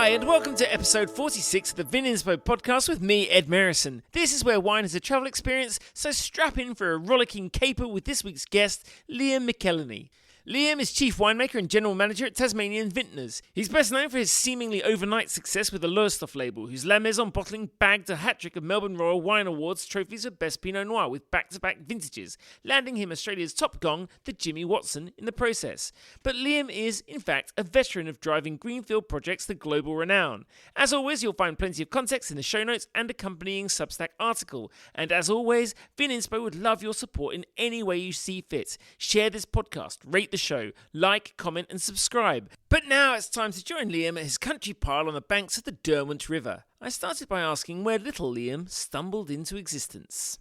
Hi, and welcome to episode 46 of the Vininspo podcast with me, Ed Merrison. This is where wine is a travel experience, so strap in for a rollicking caper with this week's guest, Liam McElhinney. Liam is chief winemaker and general manager at Tasmanian Vintners. He's best known for his seemingly overnight success with the Lowestoft label, whose La Maison bottling bagged a hat-trick of Melbourne Royal Wine Awards trophies for Best Pinot Noir with back-to-back vintages, landing him Australia's top gong, the Jimmy Watson, in the process. But Liam is, in fact, a veteran of driving greenfield projects to global renown. As always, you'll find plenty of context in the show notes and accompanying Substack article. And as always, Vininspo would love your support in any way you see fit. Share this podcast, rate the show, like, comment and subscribe. But now it's time to join Liam at his country pile on the banks of the Derwent River. I started by asking where little Liam stumbled into existence.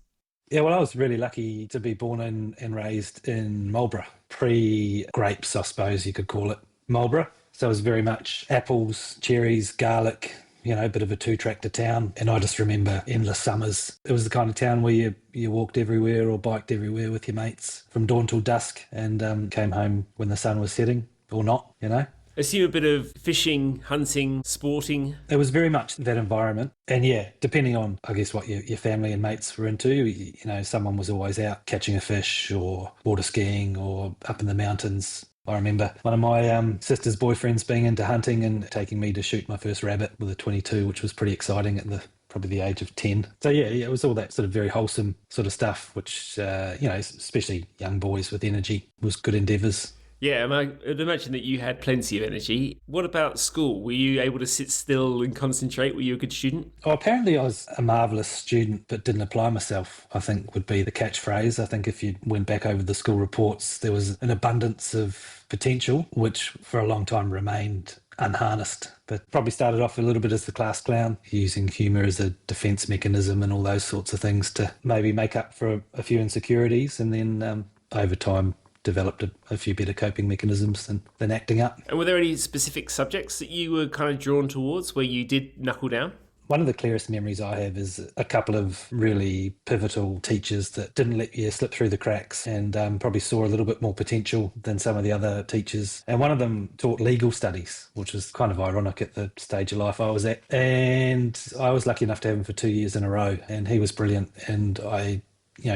Yeah, well, I was really lucky to be born and raised in Marlborough. Pre-grapes, I suppose you could call it, Marlborough. So it was very much apples, cherries, garlic, you know, a bit of a two-tractor town. And I just remember endless summers. It was the kind of town where you walked everywhere or biked everywhere with your mates from dawn till dusk and came home when the sun was setting or not, you know. I assume a bit of fishing, hunting, sporting. It was very much that environment. And yeah, depending on, I guess, what your family and mates were into, you know, someone was always out catching a fish or water skiing or up in the mountains. I remember one of my sister's boyfriends being into hunting and taking me to shoot my first rabbit with a 22, which was pretty exciting at probably the age of 10. So yeah, it was all that sort of very wholesome sort of stuff, which, you know, especially young boys with energy, was good endeavours. Yeah, and I'd imagine that you had plenty of energy. What about school? Were you able to sit still and concentrate? Were you a good student? Oh, apparently I was a marvellous student, but didn't apply myself, I think would be the catchphrase. I think if you went back over the school reports, there was an abundance of potential, which for a long time remained unharnessed, but probably started off a little bit as the class clown, using humour as a defence mechanism and all those sorts of things to maybe make up for a few insecurities, and then over time developed a few better coping mechanisms than acting up. And were there any specific subjects that you were kind of drawn towards where you did knuckle down? One of the clearest memories I have is a couple of really pivotal teachers that didn't let you slip through the cracks and probably saw a little bit more potential than some of the other teachers. And one of them taught legal studies, which was kind of ironic at the stage of life I was at. And I was lucky enough to have him for 2 years in a row, and he was brilliant. And I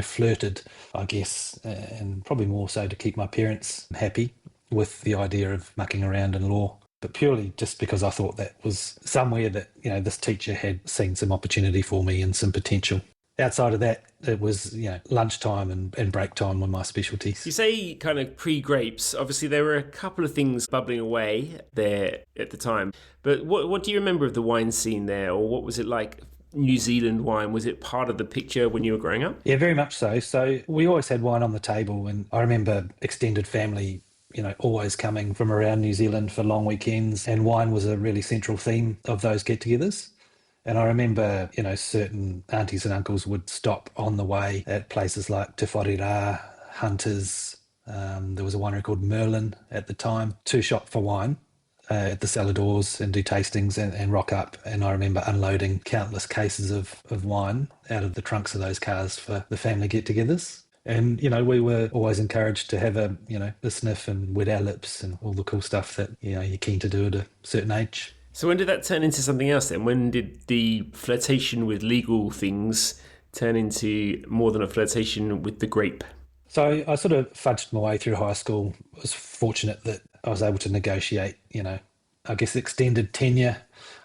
flirted, I guess, and probably more so to keep my parents happy with the idea of mucking around in law, but purely just because I thought that was somewhere that, you know, this teacher had seen some opportunity for me and some potential. Outside of that, it was, you know, lunchtime and break time were my specialties. You say kind of pre-grapes. Obviously, there were a couple of things bubbling away there at the time. But what do you remember of the wine scene there, or what was it like? New Zealand wine, was it part of the picture when you were growing up? Yeah, very much so. So we always had wine on the table, and I remember extended family, you know, always coming from around New Zealand for long weekends, and wine was a really central theme of those get-togethers. And I remember, you know, certain aunties and uncles would stop on the way at places like Te Wharira, Hunters. There was a winery called Merlin at the time to shop for wine at the cellar doors and do tastings and rock up. And I remember unloading countless cases of wine out of the trunks of those cars for the family get-togethers. And, you know, we were always encouraged to have a sniff and wet our lips and all the cool stuff that, you know, you're keen to do at a certain age. So when did that turn into something else then? When did the flirtation with legal things turn into more than a flirtation with the grape? So I sort of fudged my way through high school. I was fortunate that I was able to negotiate, you know, I guess extended tenure.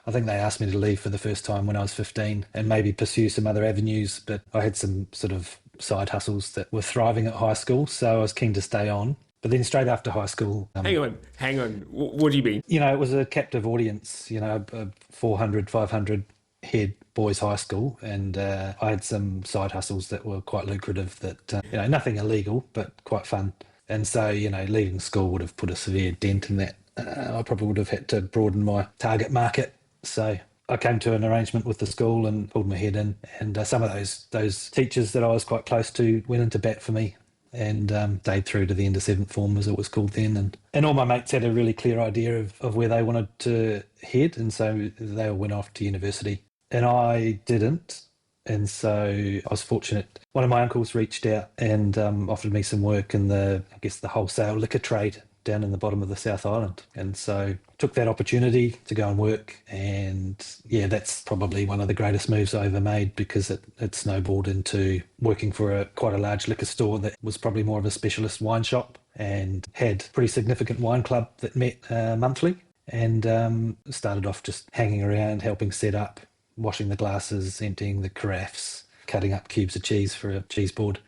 I think they asked me to leave for the first time when I was 15 and maybe pursue some other avenues, but I had some sort of side hustles that were thriving at high school, so I was keen to stay on. But then straight after high school... Hang on. What do you mean? You know, it was a captive audience, you know, a 400, 500 head boys' high school, and I had some side hustles that were quite lucrative that, you know, nothing illegal, but quite fun. And so, you know, leaving school would have put a severe dent in that. I probably would have had to broaden my target market. So I came to an arrangement with the school and pulled my head in. And some of those teachers that I was quite close to went into bat for me and stayed through to the end of seventh form, as it was called then. And all my mates had a really clear idea of where they wanted to head. And so they all went off to university. And I didn't. And so I was fortunate. One of my uncles reached out and offered me some work in the wholesale liquor trade down in the bottom of the South Island. And so took that opportunity to go and work. And yeah, that's probably one of the greatest moves I ever made, because it snowballed into working for quite a large liquor store that was probably more of a specialist wine shop, and had a pretty significant wine club that met monthly. And started off just hanging around, helping set up, washing the glasses, emptying the carafes, cutting up cubes of cheese for a cheese board.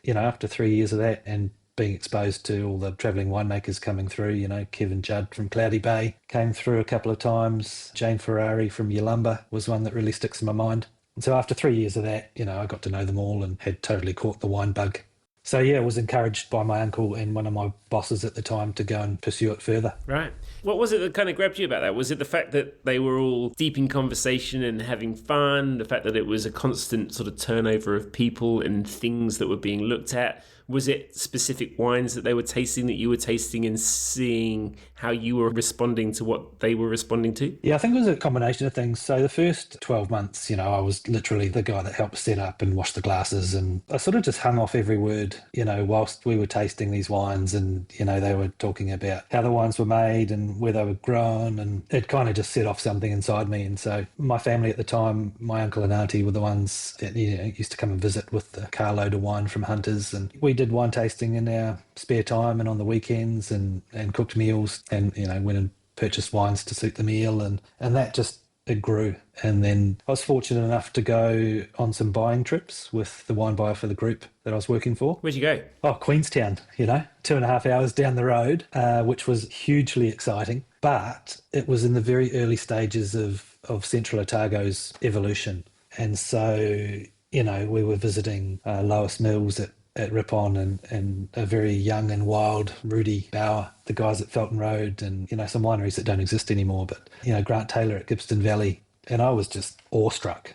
After 3 years of that and being exposed to all the travelling winemakers coming through, Kevin Judd from Cloudy Bay came through a couple of times. Jane Ferrari from Yalumba was one that really sticks in my mind. And so after 3 years of that, I got to know them all and had totally caught the wine bug. So yeah, I was encouraged by my uncle and one of my bosses at the time to go and pursue it further. Right. What was it that kind of grabbed you about that? Was it the fact that they were all deep in conversation and having fun? The fact that it was a constant sort of turnover of people and things that were being looked at? Was it specific wines that they were tasting that you were tasting and seeing how you were responding to what they were responding to? Yeah, I think it was a combination of things. So the first 12 months, I was literally the guy that helped set up and wash the glasses. And I sort of just hung off every word, whilst we were tasting these wines. And, they were talking about how the wines were made and where they were grown. And it kind of just set off something inside me. And so my family at the time, my uncle and auntie were the ones that, used to come and visit with the carload of wine from Hunters. And we did wine tasting in our spare time and on the weekends, and cooked meals, and went and purchased wines to suit the meal, and that just, it grew. And then I was fortunate enough to go on some buying trips with the wine buyer for the group that I was working for. Where'd you go? Oh, Queenstown, 2.5 hours down the road, which was hugely exciting. But it was in the very early stages of Central Otago's evolution. And so, we were visiting Lois Mills at Ripon, and a very young and wild Rudy Bauer, the guys at Felton Road, and some wineries that don't exist anymore, but Grant Taylor at Gippsland Valley. And I was just awestruck,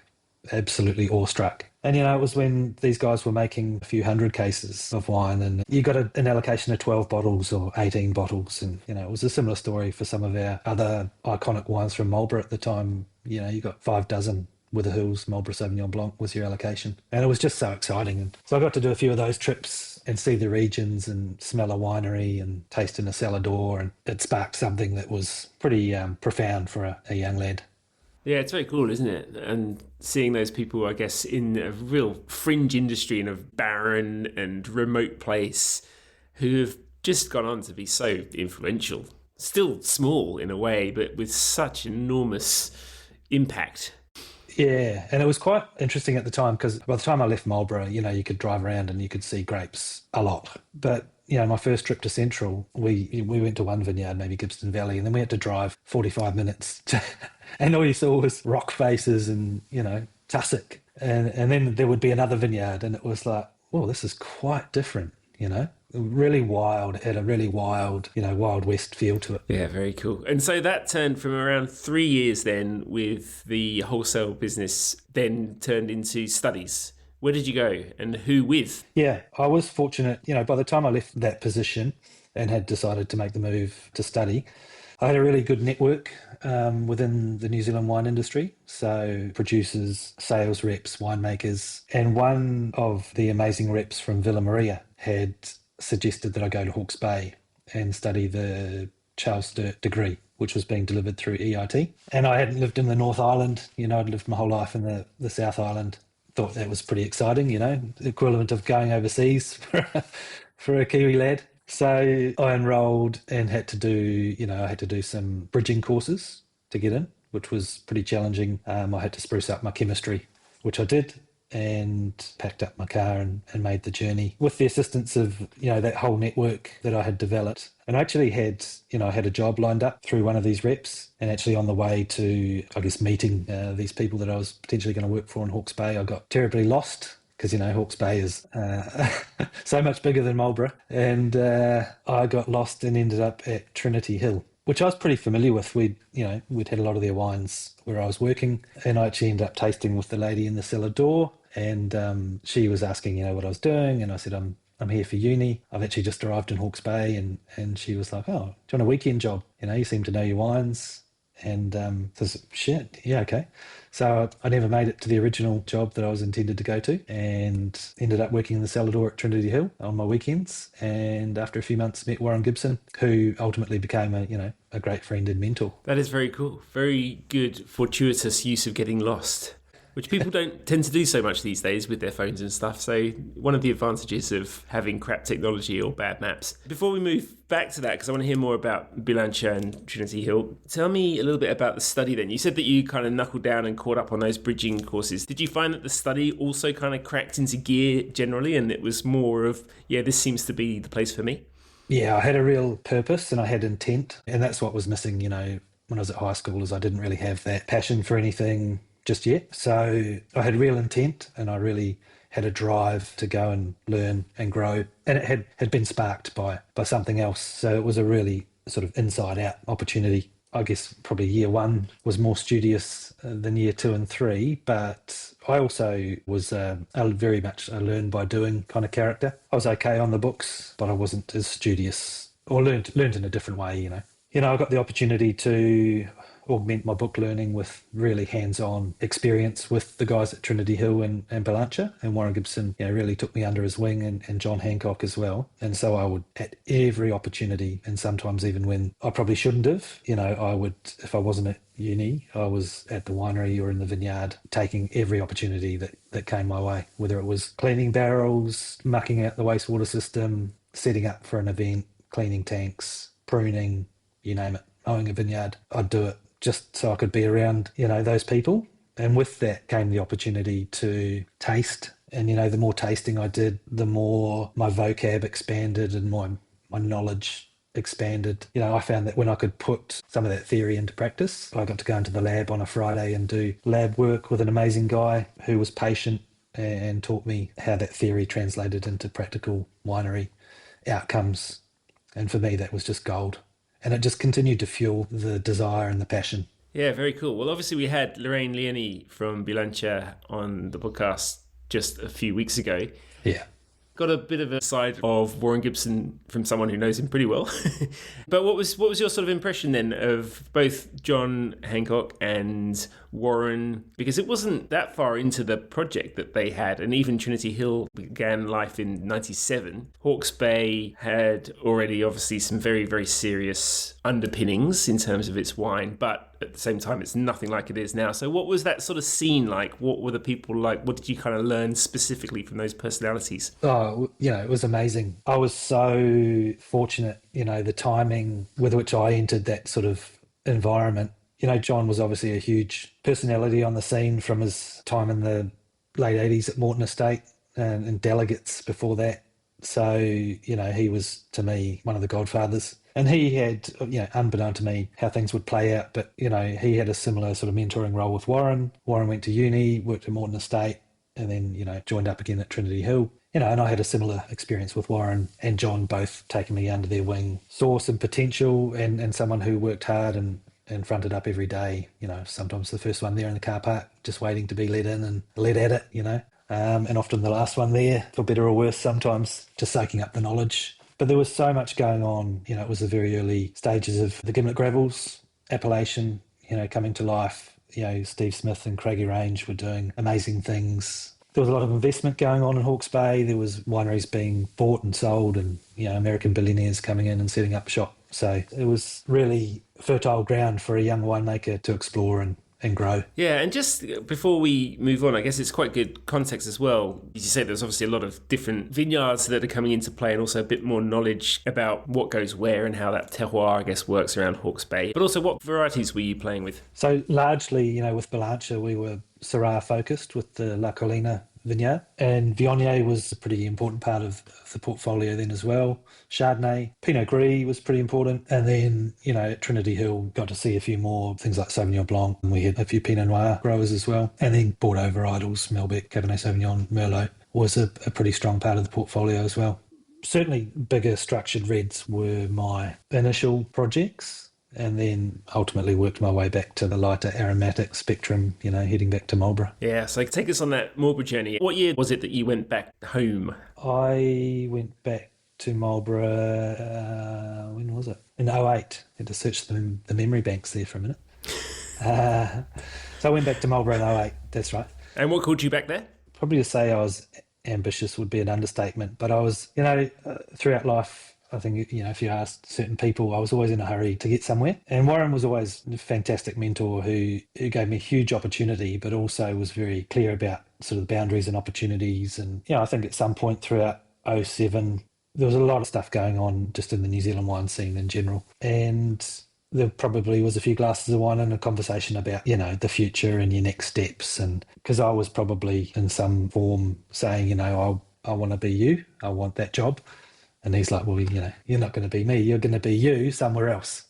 absolutely awestruck. And it was when these guys were making a few hundred cases of wine, and you got an allocation of 12 bottles or 18 bottles. And it was a similar story for some of our other iconic wines from Marlborough at the time. You got 5 dozen. Witherhills Marlborough Sauvignon Blanc was your allocation. And it was just so exciting. And so I got to do a few of those trips and see the regions and smell a winery and taste in a cellar door. And it sparked something that was pretty profound for a young lad. Yeah, it's very cool, isn't it? And seeing those people, I guess, in a real fringe industry in a barren and remote place who have just gone on to be so influential. Still small in a way, but with such enormous impact. Yeah, and it was quite interesting at the time, because by the time I left Marlborough, you could drive around and you could see grapes a lot. But, my first trip to Central, we went to one vineyard, maybe Gippsland Valley, and then we had to drive 45 minutes and all you saw was rock faces and, tussock. And then there would be another vineyard, and it was like, well, this is quite different, really wild, had a really wild, Wild West feel to it. Yeah, very cool. And so that turned from around 3 years then with the wholesale business, then turned into studies. Where did you go and who with? Yeah, I was fortunate, by the time I left that position and had decided to make the move to study, I had a really good network within the New Zealand wine industry. So producers, sales reps, winemakers, and one of the amazing reps from Villa Maria had suggested that I go to Hawke's Bay and study the Charles Sturt degree, which was being delivered through EIT. And I hadn't lived in the North Island, I'd lived my whole life in the South Island. Thought that was pretty exciting, the equivalent of going overseas for a Kiwi lad. So I enrolled and had to do some bridging courses to get in, which was pretty challenging. I had to spruce up my chemistry, which I did, and packed up my car and made the journey with the assistance of, that whole network that I had developed. And I actually had, I had a job lined up through one of these reps, and actually on the way to, I guess, meeting these people that I was potentially going to work for in Hawke's Bay, I got terribly lost because, Hawke's Bay is so much bigger than Marlborough. And I got lost and ended up at Trinity Hill, which I was pretty familiar with. We'd had a lot of their wines where I was working, and I actually ended up tasting with the lady in the cellar door. And she was asking, what I was doing, and I said, I'm here for uni. I've actually just arrived in Hawke's Bay, and she was like, oh, do you want a weekend job? You seem to know your wines. And shit, yeah, okay. So I never made it to the original job that I was intended to go to, and ended up working in the cellar door at Trinity Hill on my weekends. And after a few months, met Warren Gibson, who ultimately became a great friend and mentor. That is very cool. Very good fortuitous use of getting lost, which people don't tend to do so much these days with their phones and stuff. So one of the advantages of having crap technology or bad maps. Before we move back to that, because I want to hear more about Bilantia and Trinity Hill, tell me a little bit about the study then. You said that you kind of knuckled down and caught up on those bridging courses. Did you find that the study also kind of cracked into gear generally, and it was more of, this seems to be the place for me? Yeah, I had a real purpose and I had intent, and that's what was missing, when I was at high school, is I didn't really have that passion for anything just yet. So I had real intent, and I really had a drive to go and learn and grow. And it had been sparked by something else. So it was a really sort of inside out opportunity. I guess probably year one was more studious than year 2 and 3, but I also was very much a learn by doing kind of character. I was okay on the books, but I wasn't as studious, or learned in a different way, I got the opportunity to augment my book learning with really hands-on experience with the guys at Trinity Hill and Bilantia. And Warren Gibson, really took me under his wing, and John Hancock as well. And so I would, at every opportunity, and sometimes even when I probably shouldn't have, I would, if I wasn't at uni, I was at the winery or in the vineyard, taking every opportunity that came my way, whether it was cleaning barrels, mucking out the wastewater system, setting up for an event, cleaning tanks, pruning, you name it, mowing a vineyard. I'd do it just so I could be around, those people. And with that came the opportunity to taste. And, the more tasting I did, the more my vocab expanded and my knowledge expanded. I found that when I could put some of that theory into practice, I got to go into the lab on a Friday and do lab work with an amazing guy who was patient and taught me how that theory translated into practical winery outcomes. And for me, that was just gold. And it just continued to fuel the desire and the passion. Yeah, very cool. Well, obviously we had Lorraine Leone from Bilantia on the podcast just a few weeks ago. Yeah. Got a bit of a side of Warren Gibson from someone who knows him pretty well. But what was your sort of impression then of both John Hancock and Warren? Because it wasn't that far into the project that they had, and even Trinity Hill began life in 97. Hawke's Bay had already obviously some very, very serious underpinnings in terms of its wine, but at the same time, it's nothing like it is now. So what was that sort of scene like? What were the people like? What did you kind of learn specifically from those personalities? Oh, it was amazing. I was so fortunate, the timing with which I entered that sort of environment. John was obviously a huge personality on the scene from his time in the late 80s at Morton Estate and delegates before that. So, he was, to me, one of the godfathers. And he had, unbeknown to me, how things would play out. But, he had a similar sort of mentoring role with Warren. Warren went to uni, worked at Morton Estate, and then, joined up again at Trinity Hill. And I had a similar experience with Warren and John, both taking me under their wing. Saw some potential and someone who worked hard and fronted up every day, sometimes the first one there in the car park, just waiting to be let in and let at it, and often the last one there, for better or worse, sometimes just soaking up the knowledge. But there was so much going on. It was the very early stages of the Gimlet Gravels appellation, coming to life. Steve Smith and Craigie Range were doing amazing things. There was a lot of investment going on in Hawke's Bay. There was wineries being bought and sold, and American billionaires coming in and setting up shop. So it was really fertile ground for a young winemaker to explore and grow. Yeah, and just before we move on, I guess it's quite good context as well. As you say, there's obviously a lot of different vineyards that are coming into play, and also a bit more knowledge about what goes where and how that terroir, I guess, works around Hawke's Bay. But also, what varieties were you playing with? So largely, with Bilantia, we were Syrah focused with the La Colina vineyard, and Viognier was a pretty important part of the portfolio then as well. Chardonnay, Pinot Gris was pretty important, and then at Trinity Hill got to see a few more things like Sauvignon Blanc, and we had a few Pinot Noir growers as well, and then Bordeaux varietals, Malbec, Cabernet Sauvignon, Merlot was a pretty strong part of the portfolio as well. Certainly bigger structured reds were my initial projects, and then ultimately worked my way back to the lighter aromatic spectrum, heading back to Marlborough. Yeah, so take us on that Marlborough journey. What year was it that you went back home? I went back to Marlborough, when was it? In 2008. Had to search the memory banks there for a minute. So I went back to Marlborough in '08, that's right. And what called you back there? Probably to say I was ambitious would be an understatement, but I was, throughout life, I think, if you asked certain people, I was always in a hurry to get somewhere. And Warren was always a fantastic mentor who gave me huge opportunity, but also was very clear about sort of the boundaries and opportunities. And, I think at some point throughout '07, there was a lot of stuff going on just in the New Zealand wine scene in general. And there probably was a few glasses of wine and a conversation about, the future and your next steps. And because I was probably in some form saying, I want to be you, I want that job. And he's like, well, you're not going to be me, you're going to be you somewhere else,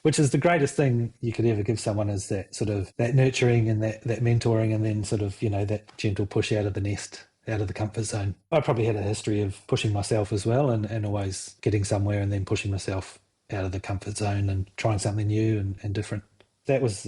which is the greatest thing you could ever give someone, is that sort of that nurturing and that mentoring, and then sort of, that gentle push out of the nest, out of the comfort zone. I probably had a history of pushing myself as well, and always getting somewhere and then pushing myself out of the comfort zone and trying something new and different. That was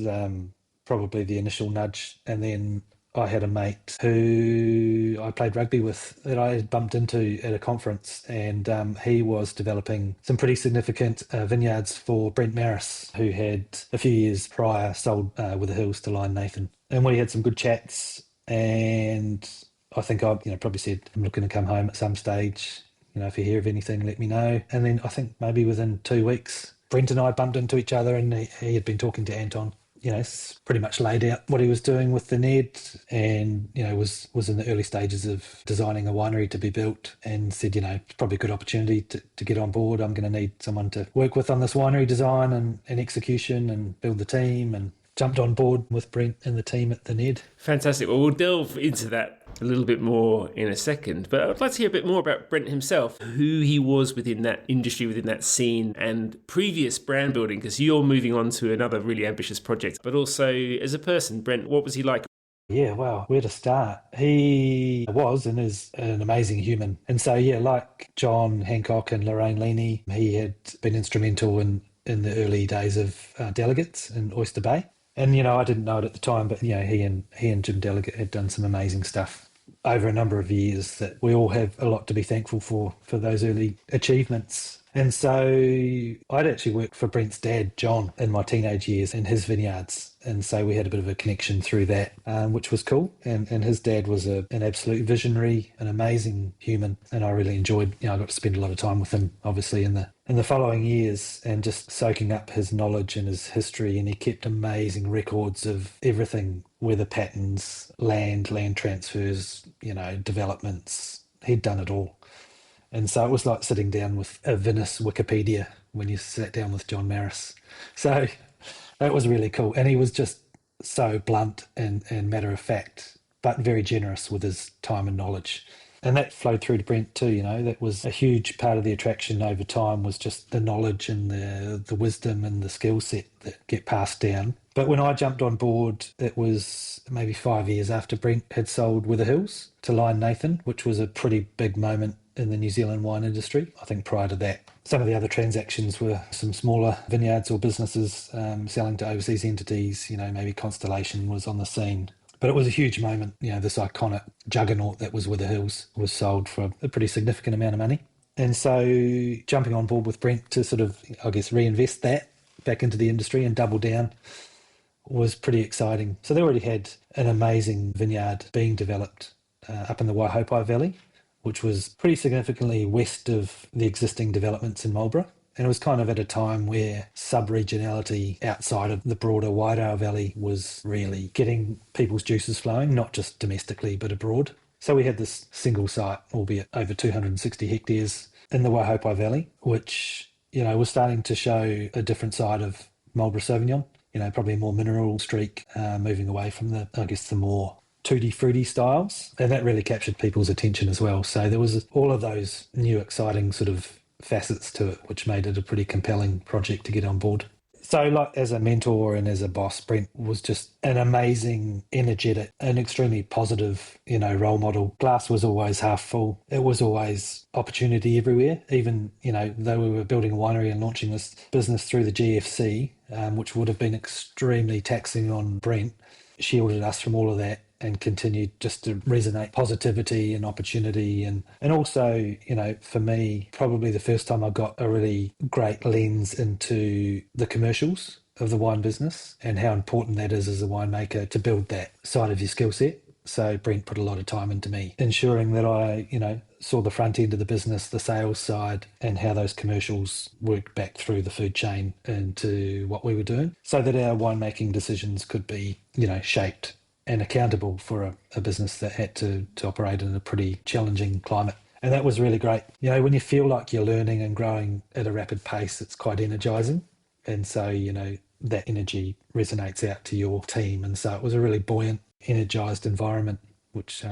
probably the initial nudge. And then I had a mate who I played rugby with that I had bumped into at a conference, and he was developing some pretty significant vineyards for Brent Maris, who had a few years prior sold With the Hills to Lion Nathan. And we had some good chats, and I think I probably said, I'm looking to come home at some stage. If you hear of anything, let me know. And then I think maybe within 2 weeks, Brent and I bumped into each other, and he had been talking to Anton. Pretty much laid out what he was doing with the Ned, and, was in the early stages of designing a winery to be built, and said, it's probably a good opportunity to get on board. I'm going to need someone to work with on this winery design and execution and build the team, and jumped on board with Brent and the team at the Ned. Fantastic. Well, we'll delve into that a little bit more in a second, but I'd like to hear a bit more about Brent himself, who he was within that industry, within that scene, and previous brand building, because you're moving on to another really ambitious project, but also as a person. Brent, what was he like? Yeah, wow, where to start? He was and is an amazing human. And so, like John Hancock and Lorraine Leaney, he had been instrumental in the early days of Delegates in Oyster Bay. And, I didn't know it at the time, but, he and Jim Delegate had done some amazing stuff over a number of years that we all have a lot to be thankful for those early achievements. And so I'd actually worked for Brent's dad, John, in my teenage years in his vineyards. And so we had a bit of a connection through that, which was cool. And his dad was an absolute visionary, an amazing human. And I really enjoyed, I got to spend a lot of time with him, obviously, in the following years, and just soaking up his knowledge and his history. And he kept amazing records of everything: weather patterns, land transfers, developments. He'd done it all. And so it was like sitting down with a Venice Wikipedia when you sat down with John Maris. So that was really cool. And he was just so blunt and matter of fact, but very generous with his time and knowledge. And that flowed through to Brent too, That was a huge part of the attraction over time, was just the knowledge and the wisdom and the skill set that get passed down. But when I jumped on board, it was maybe 5 years after Brent had sold With the Hills to Lion Nathan, which was a pretty big moment in the New Zealand wine industry. I think prior to that, some of the other transactions were some smaller vineyards or businesses selling to overseas entities. Maybe Constellation was on the scene. But it was a huge moment. This iconic juggernaut that was With the Hills was sold for a pretty significant amount of money. And so jumping on board with Brent to sort of, I guess, reinvest that back into the industry and double down was pretty exciting. So they already had an amazing vineyard being developed up in the Waihopai Valley, which was pretty significantly west of the existing developments in Marlborough. And it was kind of at a time where sub-regionality outside of the broader Wairau Valley was really getting people's juices flowing, not just domestically, but abroad. So we had this single site, albeit over 260 hectares in the Waihopai Valley, which, was starting to show a different side of Marlborough Sauvignon, probably a more mineral streak, moving away from the more tutti fruity styles. And that really captured people's attention as well. So there was all of those new exciting sort of facets to it, which made it a pretty compelling project to get on board. So like as a mentor and as a boss, Brent was just an amazing, energetic and extremely positive, role model. Glass was always half full. It was always opportunity everywhere. Even, though we were building a winery and launching this business through the GFC, which would have been extremely taxing on Brent, shielded us from all of that and continued just to resonate positivity and opportunity. And also, for me, probably the first time I got a really great lens into the commercials of the wine business and how important that is as a winemaker to build that side of your skill set. So Brent put a lot of time into me, ensuring that I, saw the front end of the business, the sales side, and how those commercials worked back through the food chain into what we were doing, so that our winemaking decisions could be, shaped and accountable for a business that had to operate in a pretty challenging climate. And that was really great. When you feel like you're learning and growing at a rapid pace, it's quite energizing. And so, that energy resonates out to your team. And so it was a really buoyant, energized environment, which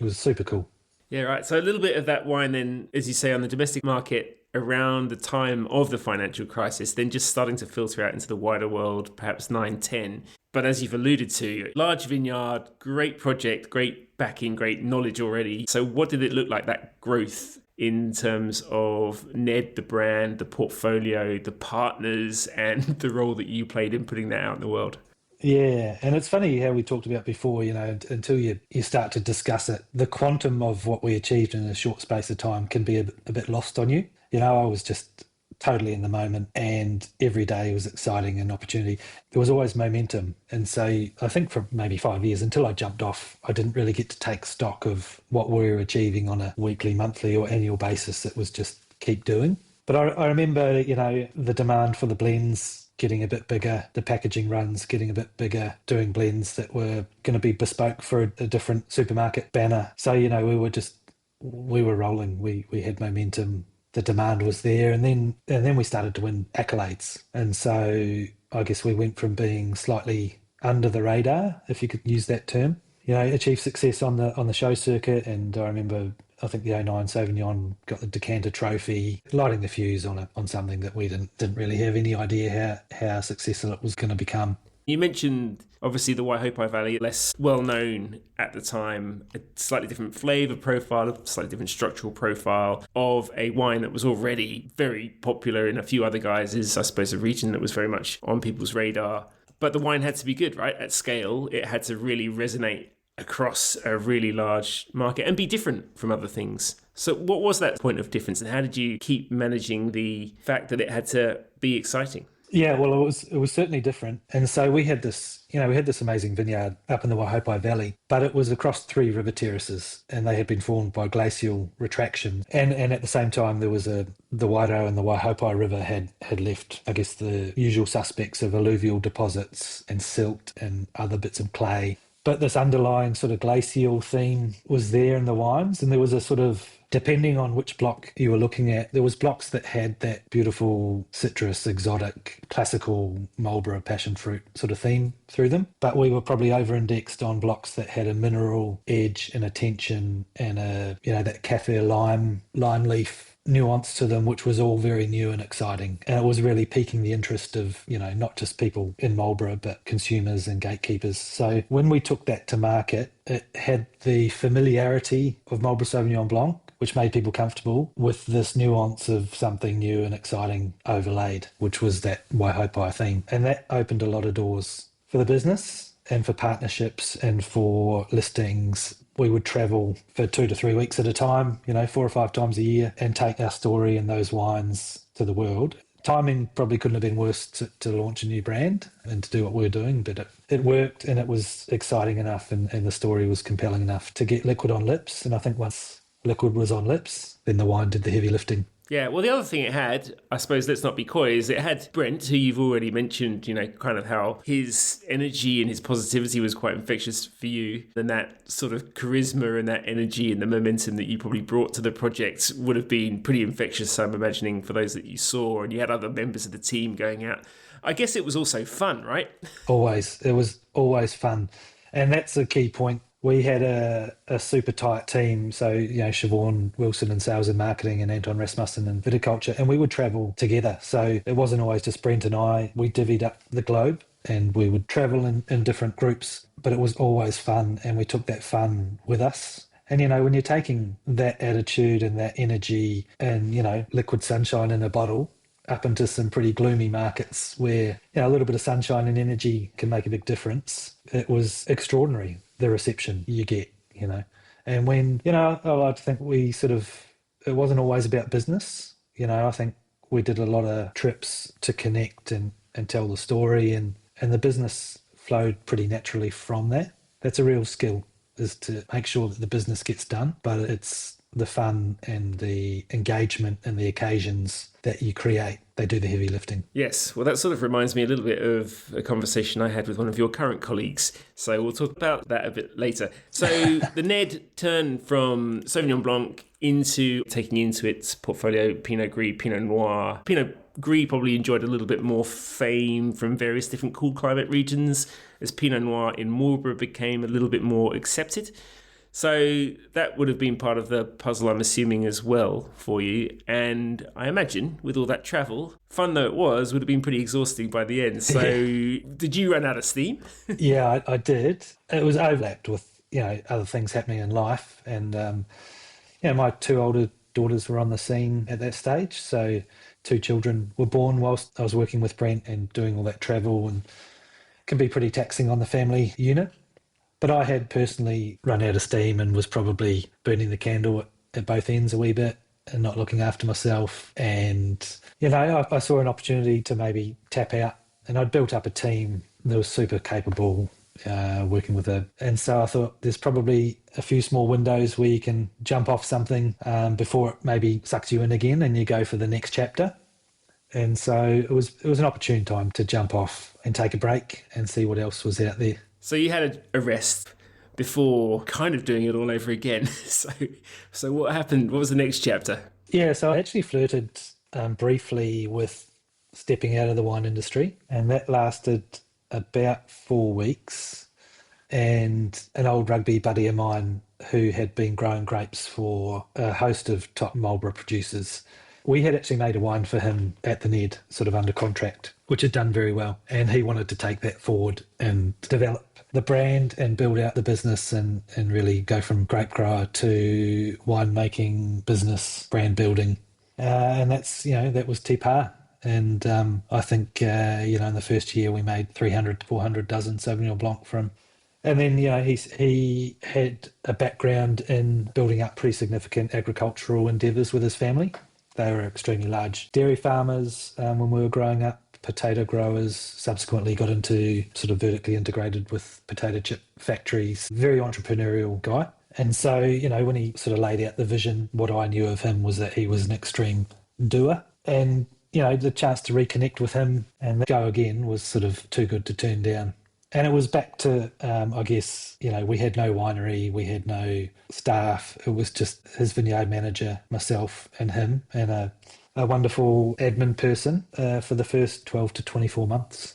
was super cool. Yeah, right. So a little bit of that wine then, as you say, on the domestic market around the time of the financial crisis, then just starting to filter out into the wider world, perhaps 9-10. But as you've alluded to, large vineyard, great project, great backing, great knowledge already. So what did it look like, that growth in terms of Ned, the brand, the portfolio, the partners, and the role that you played in putting that out in the world? Yeah, and it's funny how we talked about before, until you start to discuss it, the quantum of what we achieved in a short space of time can be a bit lost on you. I was just totally in the moment, and every day was exciting and opportunity. There was always momentum. And so I think for maybe 5 years, until I jumped off, I didn't really get to take stock of what we were achieving on a weekly, monthly or annual basis. It was just keep doing. But I remember, the demand for the blends getting a bit bigger, the packaging runs getting a bit bigger, doing blends that were going to be bespoke for a different supermarket banner. So, we were rolling. We had momentum. The demand was there, and then we started to win accolades. And so I guess we went from being slightly under the radar, if you could use that term, achieved success on the show circuit. And I remember, I think the '09 Sauvignon got the Decanter Trophy, lighting the fuse on something that we didn't really have any idea how successful it was going to become. You mentioned, obviously, the Waihopai Valley, less well-known at the time, a slightly different flavour profile, a slightly different structural profile of a wine that was already very popular in a few other guises. I suppose a region that was very much on people's radar. But the wine had to be good, right? At scale, it had to really resonate across a really large market and be different from other things. So what was that point of difference, and how did you keep managing the fact that it had to be exciting? Yeah, well, it was certainly different. And so we had this amazing vineyard up in the Waihopai Valley, but it was across 3 river terraces, and they had been formed by glacial retraction. And at the same time, there was the Wairau and the Waihopai River had left, I guess, the usual suspects of alluvial deposits and silt and other bits of clay. But this underlying sort of glacial theme was there in the wines, and there was a sort of, depending on which block you were looking at, there was blocks that had that beautiful citrus, exotic, classical Marlborough passion fruit sort of theme through them. But we were probably over-indexed on blocks that had a mineral edge and a tension and that kaffir lime leaf nuance to them, which was all very new and exciting. And it was really piquing the interest of, not just people in Marlborough, but consumers and gatekeepers. So when we took that to market, it had the familiarity of Marlborough Sauvignon Blanc, which made people comfortable, with this nuance of something new and exciting overlaid, which was that Waihopai theme. And that opened a lot of doors for the business and for partnerships and for listings. We would travel for 2 to 3 weeks at a time, 4 or 5 times a year, and take our story and those wines to the world. Timing probably couldn't have been worse to launch a new brand and to do what we were doing, but it worked, and it was exciting enough, and the story was compelling enough to get liquid on lips. And I think once liquid was on lips, then the wine did the heavy lifting. Yeah, well, the other thing it had, I suppose, let's not be coy, is it had Brent, who you've already mentioned, kind of how his energy and his positivity was quite infectious for you. And that sort of charisma and that energy and the momentum that you probably brought to the project would have been pretty infectious, I'm imagining, for those that you saw. And you had other members of the team going out. I guess it was also fun, right? Always. It was always fun. And that's a key point. We had a super tight team. So, Siobhan Wilson in sales and marketing, and Anton Rasmussen in viticulture, and we would travel together. So it wasn't always just Brent and I. We divvied up the globe and we would travel in different groups, but it was always fun, and we took that fun with us. And, when you're taking that attitude and that energy and, liquid sunshine in a bottle up into some pretty gloomy markets where, a little bit of sunshine and energy can make a big difference, it was extraordinary, the reception you get, And when, I like to think it wasn't always about business. I think we did a lot of trips to connect and and tell the story, and the business flowed pretty naturally from that. That's a real skill, is to make sure that the business gets done, but it's the fun and the engagement and the occasions that you create. They do the heavy lifting. Yes, well, that sort of reminds me a little bit of a conversation I had with one of your current colleagues. So we'll talk about that a bit later. So the Ned turned from Sauvignon Blanc into taking into its portfolio Pinot Gris, Pinot Noir. Pinot Gris probably enjoyed a little bit more fame from various different cool climate regions as Pinot Noir in Marlborough became a little bit more accepted. So that would have been part of the puzzle, I'm assuming, as well for you. And I imagine with all that travel, fun though it was, would have been pretty exhausting by the end. So did you run out of steam? Yeah, I did. It was overlapped with, other things happening in life. And, my two older daughters were on the scene at that stage. So 2 children were born whilst I was working with Brent and doing all that travel, and can be pretty taxing on the family unit. But I had personally run out of steam and was probably burning the candle at both ends a wee bit and not looking after myself. And, I saw an opportunity to maybe tap out, and I'd built up a team that was super capable working with it. And so I thought there's probably a few small windows where you can jump off something before it maybe sucks you in again and you go for the next chapter. And so it was an opportune time to jump off and take a break and see what else was out there. So you had a rest before kind of doing it all over again. So what happened? What was the next chapter? Yeah, so I actually flirted briefly with stepping out of the wine industry, and that lasted about 4 weeks. And an old rugby buddy of mine who had been growing grapes for a host of top Marlborough producers, we had actually made a wine for him at the Ned, sort of under contract, which had done very well. And he wanted to take that forward and develop the brand and build out the business and really go from grape grower to winemaking business, brand building. And that's, that was Te Pā. And I think, in the first year we made 300 to 400 dozen Sauvignon Blanc from. And then, he had a background in building up pretty significant agricultural endeavours with his family. They were extremely large dairy farmers when we were growing up, potato growers, subsequently got into sort of vertically integrated with potato chip factories. Very entrepreneurial guy. And so, when he sort of laid out the vision, what I knew of him was that he was an extreme doer. And, the chance to reconnect with him and go again was sort of too good to turn down. And it was back to, I guess, we had no winery, we had no staff. It was just his vineyard manager, myself and him, and a wonderful admin person for the first 12 to 24 months,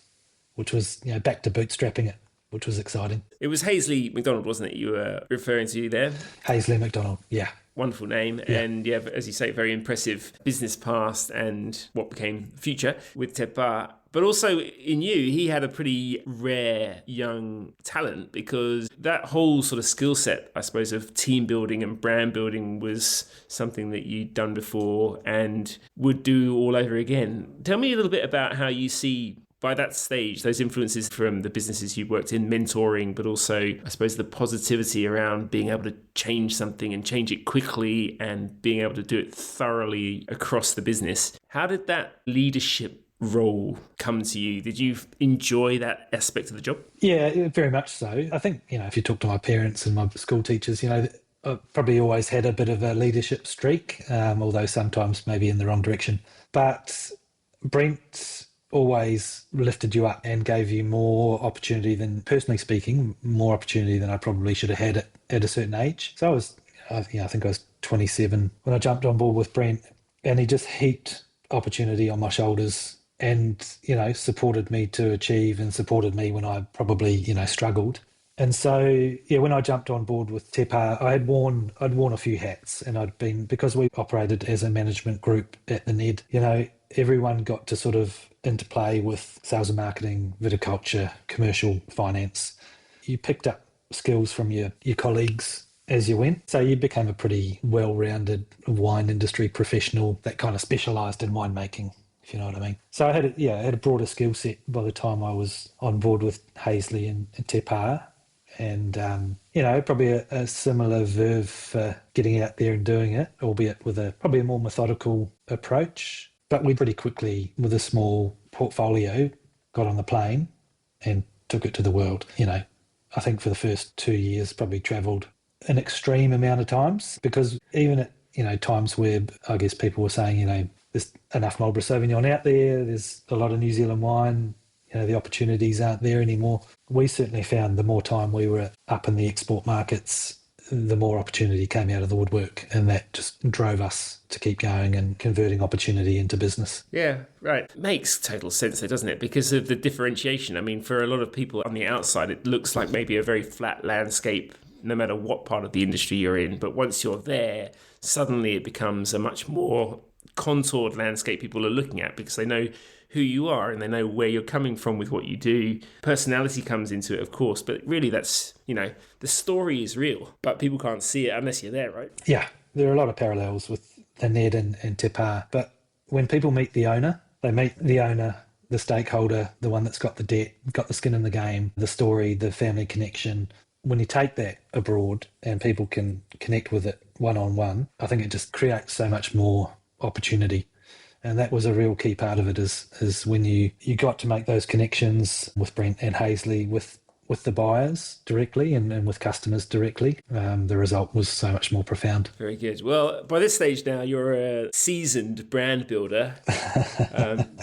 which was, back to bootstrapping it, which was exciting. It was Hazley McDonald, wasn't it, you were referring to there? Hazley McDonald, yeah. Wonderful name. Yeah. And yeah, as you say, very impressive business past and what became future with Te Pā. But also in you, he had a pretty rare young talent, because that whole sort of skill set, I suppose, of team building and brand building was something that you'd done before and would do all over again. Tell me a little bit about how you see, by that stage, those influences from the businesses you worked in, mentoring, but also, I suppose, the positivity around being able to change something and change it quickly and being able to do it thoroughly across the business. How did that leadership role come to you? Did you enjoy that aspect of the job? Yeah, very much so. I think, if you talk to my parents and my school teachers, I probably always had a bit of a leadership streak, although sometimes maybe in the wrong direction. But Brent always lifted you up and gave you more opportunity than, personally speaking, more opportunity than I probably should have had at a certain age. So I think I was 27 when I jumped on board with Brent, and he just heaped opportunity on my shoulders and, supported me to achieve and supported me when I probably, struggled. And so, when I jumped on board with Te Pā, I'd worn a few hats, and because we operated as a management group at the Ned, everyone got to sort of interplay with sales and marketing, viticulture, commercial, finance. You picked up skills from your colleagues as you went. So you became a pretty well-rounded wine industry professional that kind of specialised in winemaking, if you know what I mean. So I had a broader skill set by the time I was on board with Hazley and Te Pā. And, probably a similar verve for getting out there and doing it, albeit with probably a more methodical approach. But we pretty quickly, with a small portfolio, got on the plane and took it to the world. I think for the first 2 years probably travelled an extreme amount of times, because even at, times where I guess people were saying, there's enough Marlborough Sauvignon out there, there's a lot of New Zealand wine, the opportunities aren't there anymore. We certainly found the more time we were up in the export markets, the more opportunity came out of the woodwork, and that just drove us to keep going and converting opportunity into business. Yeah, right. Makes total sense though, doesn't it? Because of the differentiation. I mean, for a lot of people on the outside, it looks like maybe a very flat landscape, no matter what part of the industry you're in. But once you're there, suddenly it becomes a much more contoured landscape people are looking at, because they know who you are and they know where you're coming from with what you do. Personality comes into it, of course, but really that's, the story is real, but people can't see it unless you're there, right? Yeah, there are a lot of parallels with the Ned and Te Pā, but when people meet the owner, they meet the owner, the stakeholder, the one that's got the debt, got the skin in the game, the story, the family connection. When you take that abroad and people can connect with it one-on-one, I think it just creates so much more opportunity. And that was a real key part of it, is when you got to make those connections with Brent and Hazley, with the buyers directly and with customers directly. The result was so much more profound. Very good. Well, by this stage now, you're a seasoned brand builder,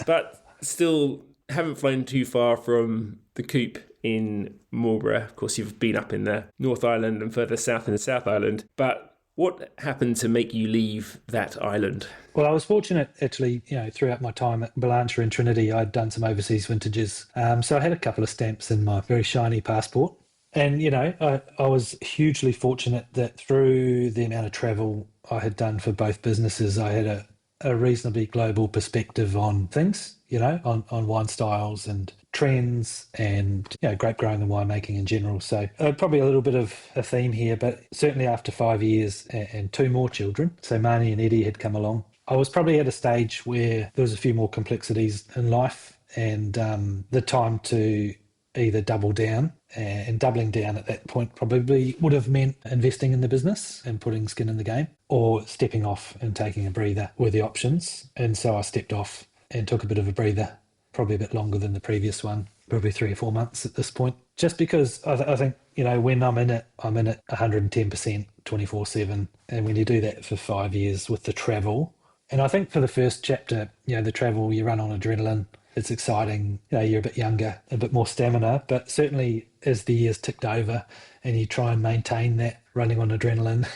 but still haven't flown too far from the coop in Marlborough. Of course, you've been up in the North Island and further south in the South Island. But what happened to make you leave that island? Well, I was fortunate, actually, throughout my time at Blanchard and Trinity, I'd done some overseas vintages. So I had a couple of stamps in my very shiny passport. And, I was hugely fortunate that through the amount of travel I had done for both businesses, I had a reasonably global perspective on things, on wine styles and trends and, grape growing and winemaking in general. So probably a little bit of a theme here, but certainly after 5 years and 2 more children, so Marnie and Eddie had come along, I was probably at a stage where there was a few more complexities in life, and the time to either double down, and doubling down at that point probably would have meant investing in the business and putting skin in the game, or stepping off and taking a breather were the options. And so I stepped off and took a bit of a breather, probably a bit longer than the previous one, probably 3 or 4 months at this point, just because I think, when I'm in it 110%, 24/7. And when you do that for 5 years with the travel, and I think for the first chapter, the travel, you run on adrenaline. It's exciting. You're a bit younger, a bit more stamina, but certainly as the years ticked over and you try and maintain that running on adrenaline,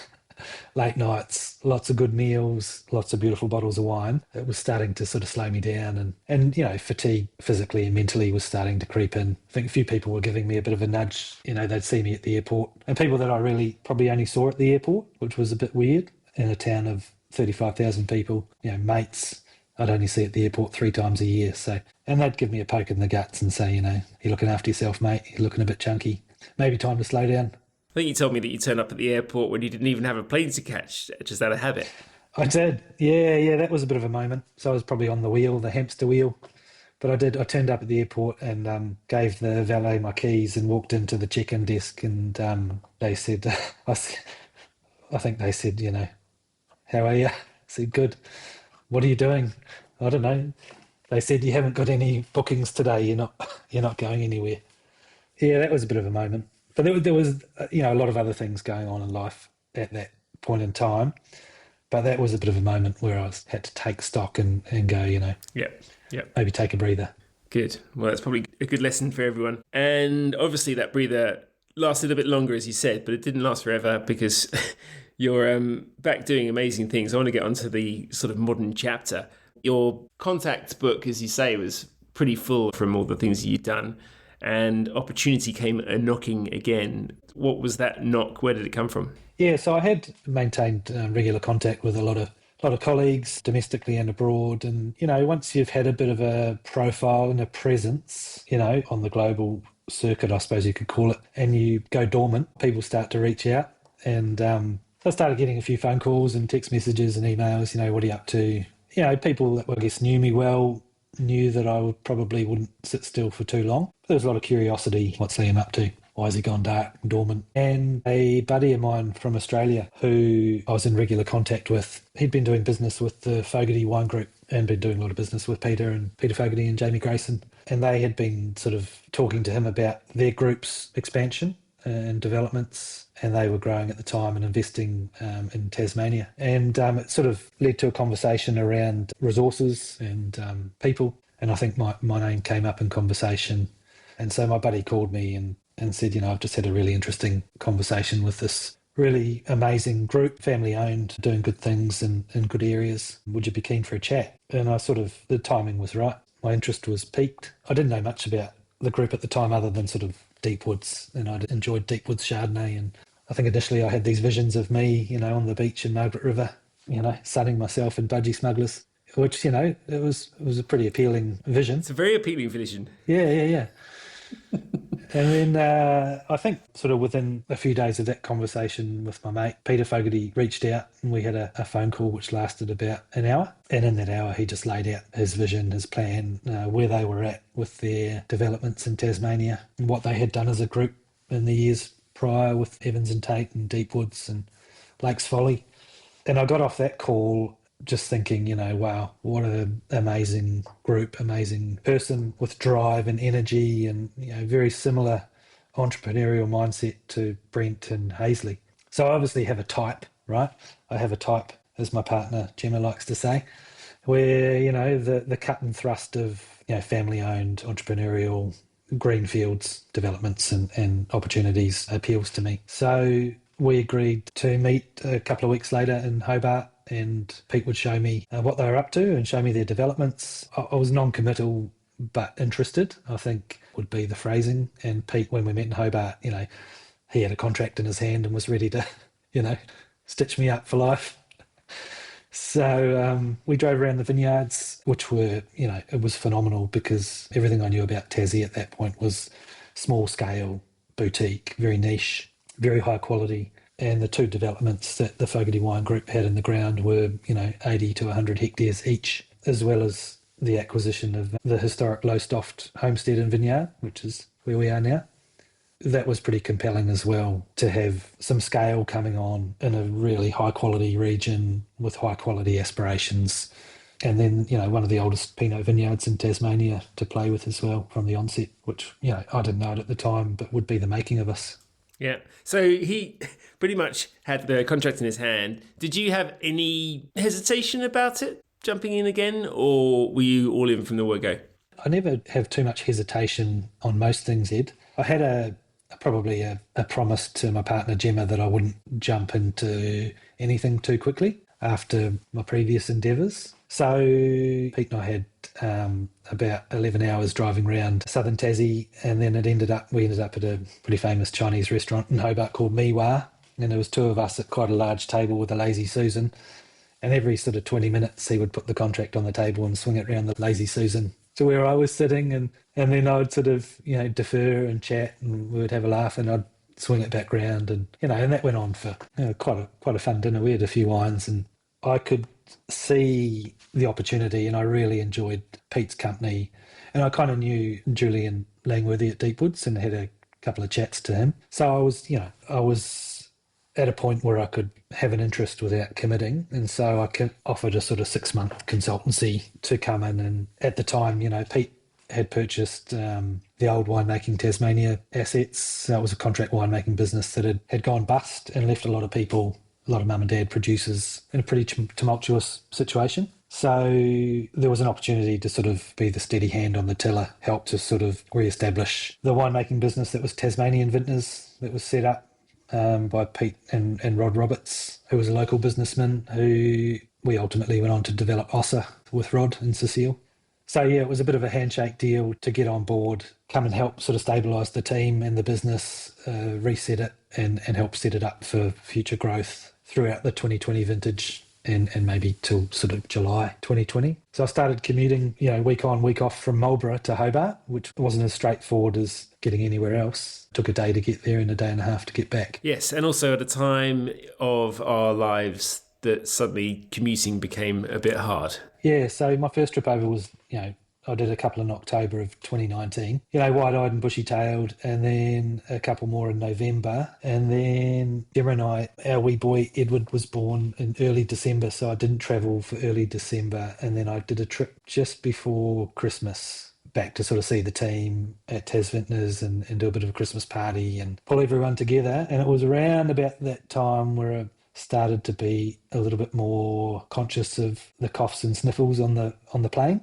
late nights, lots of good meals, lots of beautiful bottles of wine, it was starting to sort of slow me down. And fatigue physically and mentally was starting to creep in. I think a few people were giving me a bit of a nudge. They'd see me at the airport, and people that I really probably only saw at the airport, which was a bit weird in a town of 35,000 people, mates I'd only see at the airport 3 times a year. So, and they'd give me a poke in the guts and say, you're looking after yourself, mate. You're looking a bit chunky. Maybe time to slow down. I think you told me that you turned up at the airport when you didn't even have a plane to catch, just out of habit. I did. Yeah, that was a bit of a moment. So I was probably on the wheel, the hamster wheel. But I turned up at the airport and gave the valet my keys and walked into the check-in desk, and they said, I think they said, how are you? I said, good. What are you doing? I don't know. They said, you haven't got any bookings today. You're not going anywhere. Yeah, that was a bit of a moment. But there was a lot of other things going on in life at that point in time. But that was a bit of a moment where I had to take stock and go, maybe take a breather. Good. Well, that's probably a good lesson for everyone. And obviously that breather lasted a bit longer, as you said, but it didn't last forever, because you're back doing amazing things. I want to get onto the sort of modern chapter. Your contact book, as you say, was pretty full from all the things you'd done, and opportunity came knocking again. What was that knock? Where did it come from? Yeah, so I had maintained regular contact with a lot of colleagues domestically and abroad, and once you've had a bit of a profile and a presence, on the global circuit, I suppose you could call it, and you go dormant, people start to reach out, and I started getting a few phone calls and text messages and emails. What are you up to? People that I guess knew me well knew that I wouldn't sit still for too long. There was a lot of curiosity. What's Liam up to? Why has he gone dark and dormant? And a buddy of mine from Australia who I was in regular contact with, he'd been doing business with the Fogarty Wine Group and been doing a lot of business with Peter Fogarty and Jamie Grayson. And they had been sort of talking to him about their group's expansion and developments, and they were growing at the time and investing in Tasmania. And it sort of led to a conversation around resources and people. And I think my name came up in conversation. And so my buddy called me and said, I've just had a really interesting conversation with this really amazing group, family owned, doing good things in good areas. Would you be keen for a chat? And the timing was right. My interest was piqued. I didn't know much about the group at the time other than sort of Deepwoods, and I'd enjoyed Deepwoods Chardonnay. And I think initially I had these visions of me, on the beach in Margaret River, sunning myself in budgie smugglers, which, it was a pretty appealing vision. It's a very appealing vision. Yeah. And then I think sort of within a few days of that conversation with my mate, Peter Fogarty reached out and we had a phone call which lasted about an hour. And in that hour, he just laid out his vision, his plan, where they were at with their developments in Tasmania and what they had done as a group in the years prior with Evans and Tate and Deepwoods and Lakes Folly. And I got off that call just thinking, wow, what an amazing group, amazing person with drive and energy and, very similar entrepreneurial mindset to Brent and Hazley. So I obviously have a type, right? I have a type, as my partner Gemma likes to say, where, the cut and thrust of, family-owned, entrepreneurial, greenfields developments and opportunities appeals to me. So we agreed to meet a couple of weeks later in Hobart, and Pete would show me what they were up to and show me their developments. I was non-committal but interested, I think would be the phrasing. And Pete, when we met in Hobart, he had a contract in his hand and was ready to, stitch me up for life. So we drove around the vineyards, which were, it was phenomenal because everything I knew about Tassie at that point was small scale, boutique, very niche, very high quality. And the two developments that the Fogarty Wine Group had in the ground were, 80 to 100 hectares each, as well as the acquisition of the historic Lowestoft homestead and vineyard, which is where we are now. That was pretty compelling as well, to have some scale coming on in a really high quality region with high quality aspirations. And then, one of the oldest Pinot vineyards in Tasmania to play with as well from the onset, which, I didn't know it at the time, but would be the making of us. Yeah. So he pretty much had the contract in his hand. Did you have any hesitation about it, jumping in again, or were you all in from the word go? I never have too much hesitation on most things, Ed. I had probably a promise to my partner Gemma that I wouldn't jump into anything too quickly after my previous endeavours. So Pete and I had about 11 hours driving around southern Tassie, and then we ended up at a pretty famous Chinese restaurant in Hobart called Miwa, and there was two of us at quite a large table with a Lazy Susan, and every sort of 20 minutes he would put the contract on the table and swing it around the Lazy Susan to where I was sitting, and then I would sort of defer and chat, and we would have a laugh, and I'd swing it back round, and and that went on for quite a fun dinner. We had a few wines, and I could see the opportunity, and I really enjoyed Pete's company, and I kind of knew Julian Langworthy at Deepwoods and had a couple of chats to him. So I was at a point where I could have an interest without committing, and so I offered a sort of 6-month consultancy to come in. And at the time, Pete had purchased the old Winemaking Tasmania assets. It was a contract winemaking business that had gone bust and left a lot of people, a lot of mum and dad producers, in a pretty tumultuous situation. So there was an opportunity to sort of be the steady hand on the tiller, help to sort of re-establish the winemaking business that was Tasmanian Vintners, that was set up by Pete and Rod Roberts, who was a local businessman who we ultimately went on to develop Ossa with Rod and Cecile. So yeah, it was a bit of a handshake deal to get on board, come and help sort of stabilise the team and the business, reset it and help set it up for future growth throughout the 2020 vintage and maybe till sort of July 2020. So I started commuting, week on, week off from Marlborough to Hobart, which wasn't as straightforward as getting anywhere else. Took a day to get there and a day and a half to get back. Yes, and also at a time of our lives that suddenly commuting became a bit hard. Yeah, so my first trip over was, I did a couple in October of 2019. Wide-eyed and bushy-tailed, and then a couple more in November. And then Gemma and I, our wee boy Edward was born in early December, so I didn't travel for early December. And then I did a trip just before Christmas back to sort of see the team at Vintners and do a bit of a Christmas party and pull everyone together. And it was around about that time where I started to be a little bit more conscious of the coughs and sniffles on the plane.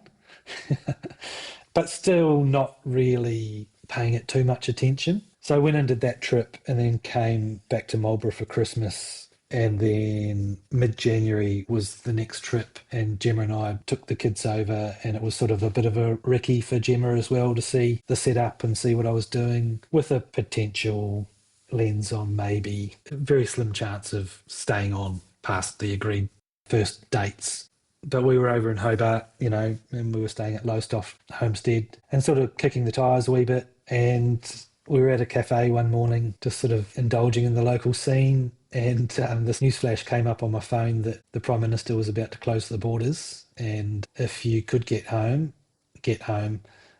But still not really paying it too much attention. So I went and did that trip and then came back to Marlborough for Christmas. And then mid-January was the next trip, and Gemma and I took the kids over, and it was sort of a bit of a recce for Gemma as well to see the setup and see what I was doing, with a potential lens on maybe a very slim chance of staying on past the agreed first dates. But we were over in Hobart, and we were staying at Lowestoft Homestead and sort of kicking the tyres a wee bit. And we were at a cafe one morning, just sort of indulging in the local scene. And this newsflash came up on my phone that the Prime Minister was about to close the borders. And if you could get home.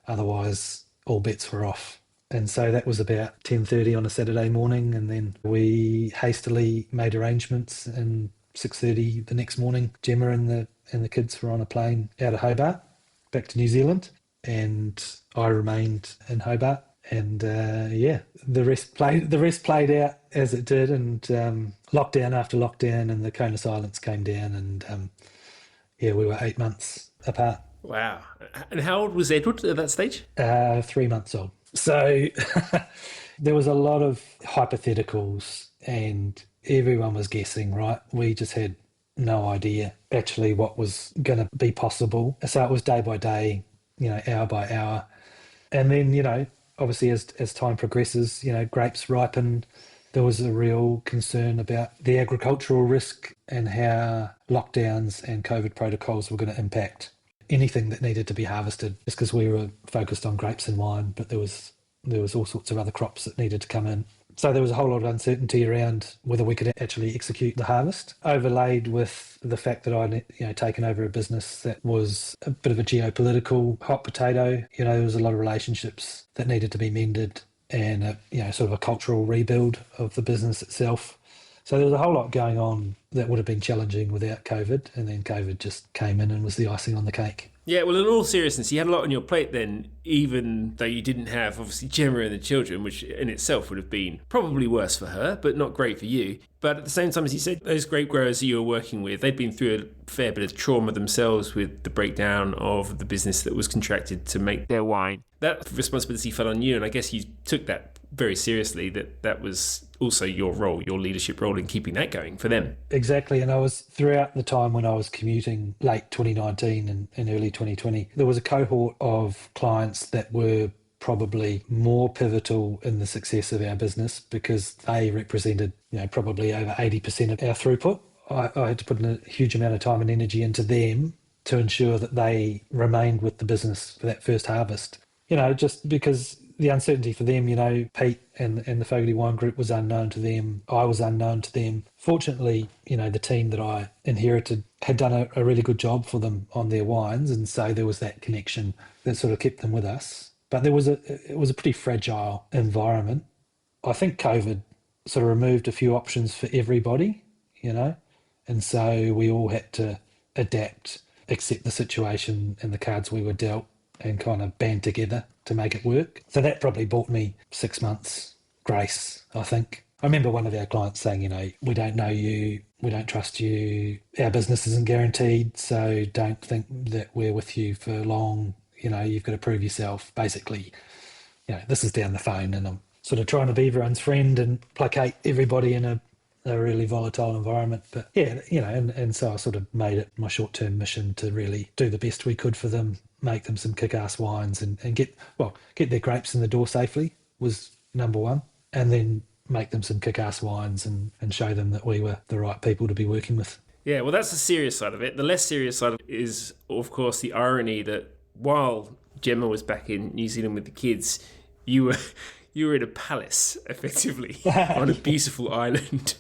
Otherwise, all bets were off. And so that was about 10:30 on a Saturday morning. And then we hastily made arrangements, and 6:30 the next morning, Gemma and the kids were on a plane out of Hobart back to New Zealand. And I remained in Hobart. And the rest played out as it did, and lockdown after lockdown, and the cone of silence came down, and we were 8 months apart. Wow! And how old was Edward at that stage? 3 months old. So there was a lot of hypotheticals, and everyone was guessing. Right? We just had no idea actually what was going to be possible. So it was day by day, hour by hour, and then obviously, as time progresses, grapes ripen. There was a real concern about the agricultural risk and how lockdowns and COVID protocols were going to impact anything that needed to be harvested. Just because we were focused on grapes and wine, but there was all sorts of other crops that needed to come in. So there was a whole lot of uncertainty around whether we could actually execute the harvest, overlaid with the fact that I'd taken over a business that was a bit of a geopolitical hot potato. There was a lot of relationships that needed to be mended, and sort of a cultural rebuild of the business itself. So there was a whole lot going on that would have been challenging without COVID, and then COVID just came in and was the icing on the cake. Yeah, well, in all seriousness, you had a lot on your plate then, even though you didn't have, obviously, Gemma and the children, which in itself would have been probably worse for her, but not great for you. But at the same time, as you said, those grape growers that you were working with, they'd been through a fair bit of trauma themselves with the breakdown of the business that was contracted to make their wine. That responsibility fell on you, and I guess you took that very seriously, that was also your role, your leadership role in keeping that going for them. Exactly, and I was, throughout the time when I was commuting, late 2019 and early 2020, there was a cohort of clients that were probably more pivotal in the success of our business because they represented, probably over 80% of our throughput. I had to put in a huge amount of time and energy into them to ensure that they remained with the business for that first harvest. Just because the uncertainty for them, Pete and the Fogarty Wine Group was unknown to them. I was unknown to them. Fortunately, the team that I inherited had done a really good job for them on their wines, and so there was that connection that sort of kept them with us. But it was a pretty fragile environment. I think COVID sort of removed a few options for everybody, and so we all had to adapt, accept the situation and the cards we were dealt, and kind of band together to make it work. So that probably bought me 6 months grace, I think. I remember one of our clients saying, we don't know you, we don't trust you, our business isn't guaranteed, so don't think that we're with you for long, you've got to prove yourself. Basically, this is down the phone, and I'm sort of trying to be everyone's friend and placate everybody in a really volatile environment. But and so I sort of made it my short-term mission to really do the best we could for them, make them some kick-ass wines and get their grapes in the door safely was number one, and then make them some kick-ass wines and show them that we were the right people to be working with. Yeah, well, that's the serious side of it. The less serious side is, of course, the irony that while Gemma was back in New Zealand with the kids, you were in a palace, effectively, on a beautiful island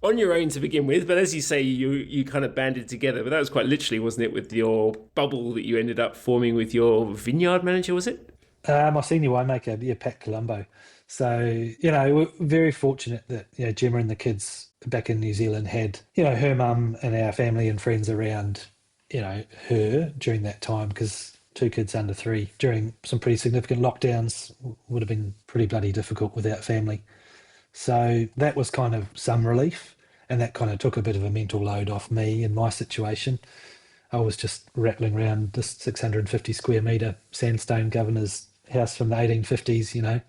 on your own to begin with, but as you say, you kind of banded together. But that was quite literally, wasn't it, with your bubble that you ended up forming with your vineyard manager, was it? My senior winemaker, Pat Colombo. So, we're very fortunate that, Gemma and the kids back in New Zealand had, her mum and our family and friends around, her during that time, because 2 kids under 3 during some pretty significant lockdowns would have been pretty bloody difficult without family. So that was kind of some relief, and that kind of took a bit of a mental load off me in my situation. I was just rattling around this 650 square metre sandstone governor's house from the 1850s,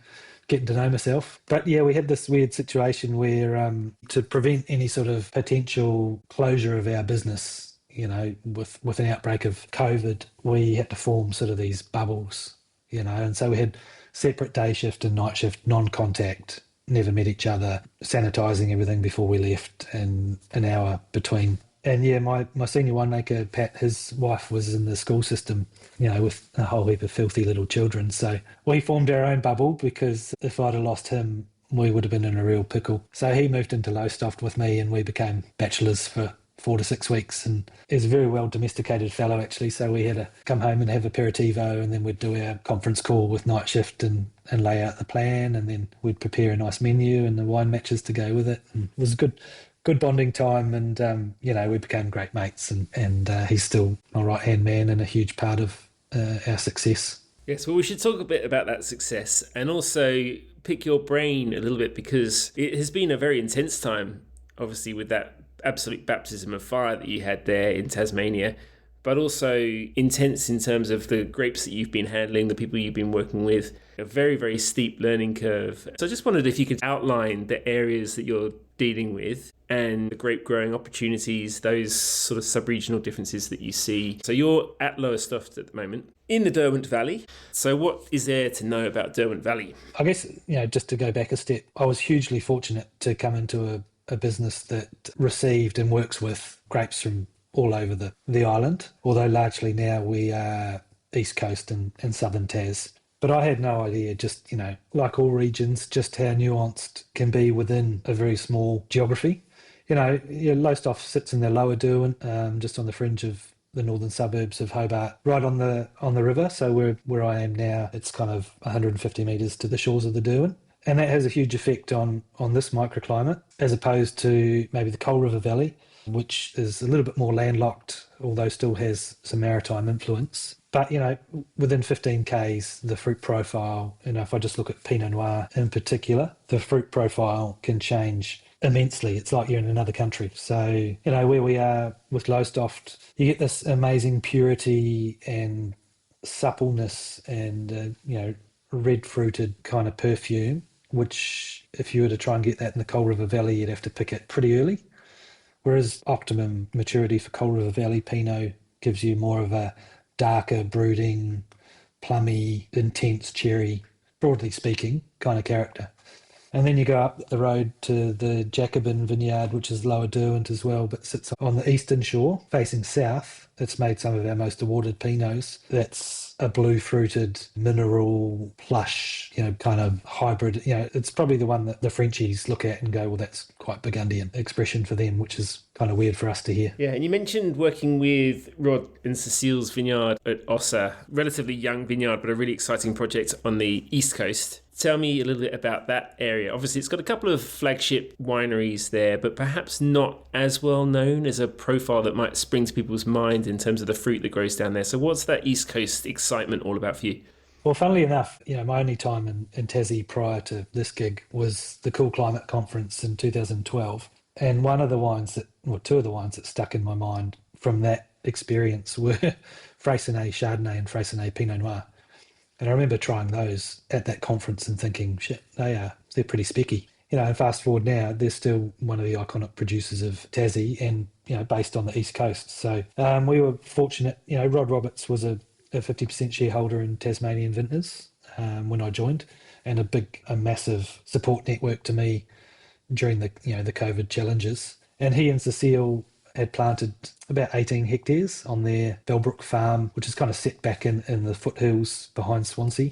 getting to know myself. But yeah, we had this weird situation where to prevent any sort of potential closure of our business, with an outbreak of COVID, we had to form sort of these bubbles, and so we had separate day shift and night shift, non-contact, never met each other, sanitising everything before we left, and an hour between. And yeah, my senior winemaker, Pat, his wife was in the school system, with a whole heap of filthy little children. So we formed our own bubble, because if I'd have lost him, we would have been in a real pickle. So he moved into Lowestoft with me, and we became bachelors for 4 to 6 weeks. And he's a very well domesticated fellow, actually. So we had to come home and have aperitivo, and then we'd do our conference call with night shift and lay out the plan, and then we'd prepare a nice menu and the wine matches to go with it. And it was a good bonding time, and we became great mates, and he's still my right-hand man and a huge part of our success. Yes, well, we should talk a bit about that success, and also pick your brain a little bit, because it has been a very intense time, obviously, with that absolute baptism of fire that you had there in Tasmania, but also intense in terms of the grapes that you've been handling, the people you've been working with, a very, very steep learning curve. So I just wondered if you could outline the areas that you're dealing with and the grape growing opportunities, those sort of sub-regional differences that you see. So you're at Lowestoft at the moment in the Derwent Valley. So what is there to know about Derwent Valley? I guess, just to go back a step, I was hugely fortunate to come into a business that received and works with grapes from all over the island, although largely now we are East Coast and Southern Tas. But I had no idea, just, like all regions, just how nuanced can be within a very small geography. Lowestoft sits in the Lower Derwent, just on the fringe of the northern suburbs of Hobart, right on the river. So where I am now, it's kind of 150 metres to the shores of the Derwent. And that has a huge effect on this microclimate, as opposed to maybe the Coal River Valley, which is a little bit more landlocked, although still has some maritime influence. But, within 15 Ks, the fruit profile, if I just look at Pinot Noir in particular, the fruit profile can change immensely. It's like you're in another country. So, where we are with Lowestoft, you get this amazing purity and suppleness and, red fruited kind of perfume, which if you were to try and get that in the Coal River Valley, you'd have to pick it pretty early. Whereas optimum maturity for Coal River Valley Pinot gives you more of a darker, brooding, plummy, intense cherry, broadly speaking, kind of character. And then you go up the road to the Jacobin vineyard, which is Lower Derwent as well, but sits on the eastern shore, facing south. It's made some of our most awarded Pinots. That's a blue-fruited, mineral, plush, kind of hybrid. It's probably the one that the Frenchies look at and go, well, that's quite Burgundian expression for them, which is kind of weird for us to hear. Yeah, and you mentioned working with Rod and Cecile's vineyard at Ossa, relatively young vineyard, but a really exciting project on the East Coast. Tell me a little bit about that area. Obviously, it's got a couple of flagship wineries there, but perhaps not as well known as a profile that might spring to people's mind in terms of the fruit that grows down there. So what's that East Coast excitement all about for you? Well, funnily enough, my only time in Tassie prior to this gig was the Cool Climate Conference in 2012. And two of the wines that stuck in my mind from that experience were Freycinet Chardonnay and Freycinet Pinot Noir. And I remember trying those at that conference and thinking, shit, they're pretty specky. And fast forward now, they're still one of the iconic producers of Tassie and, based on the East Coast. So we were fortunate, Rod Roberts was a 50% shareholder in Tasmanian Vintners when I joined, and a massive support network to me during the COVID challenges. And he and Cecile had planted about 18 hectares on their Bellbrook farm, which is kind of set back in the foothills behind Swansea.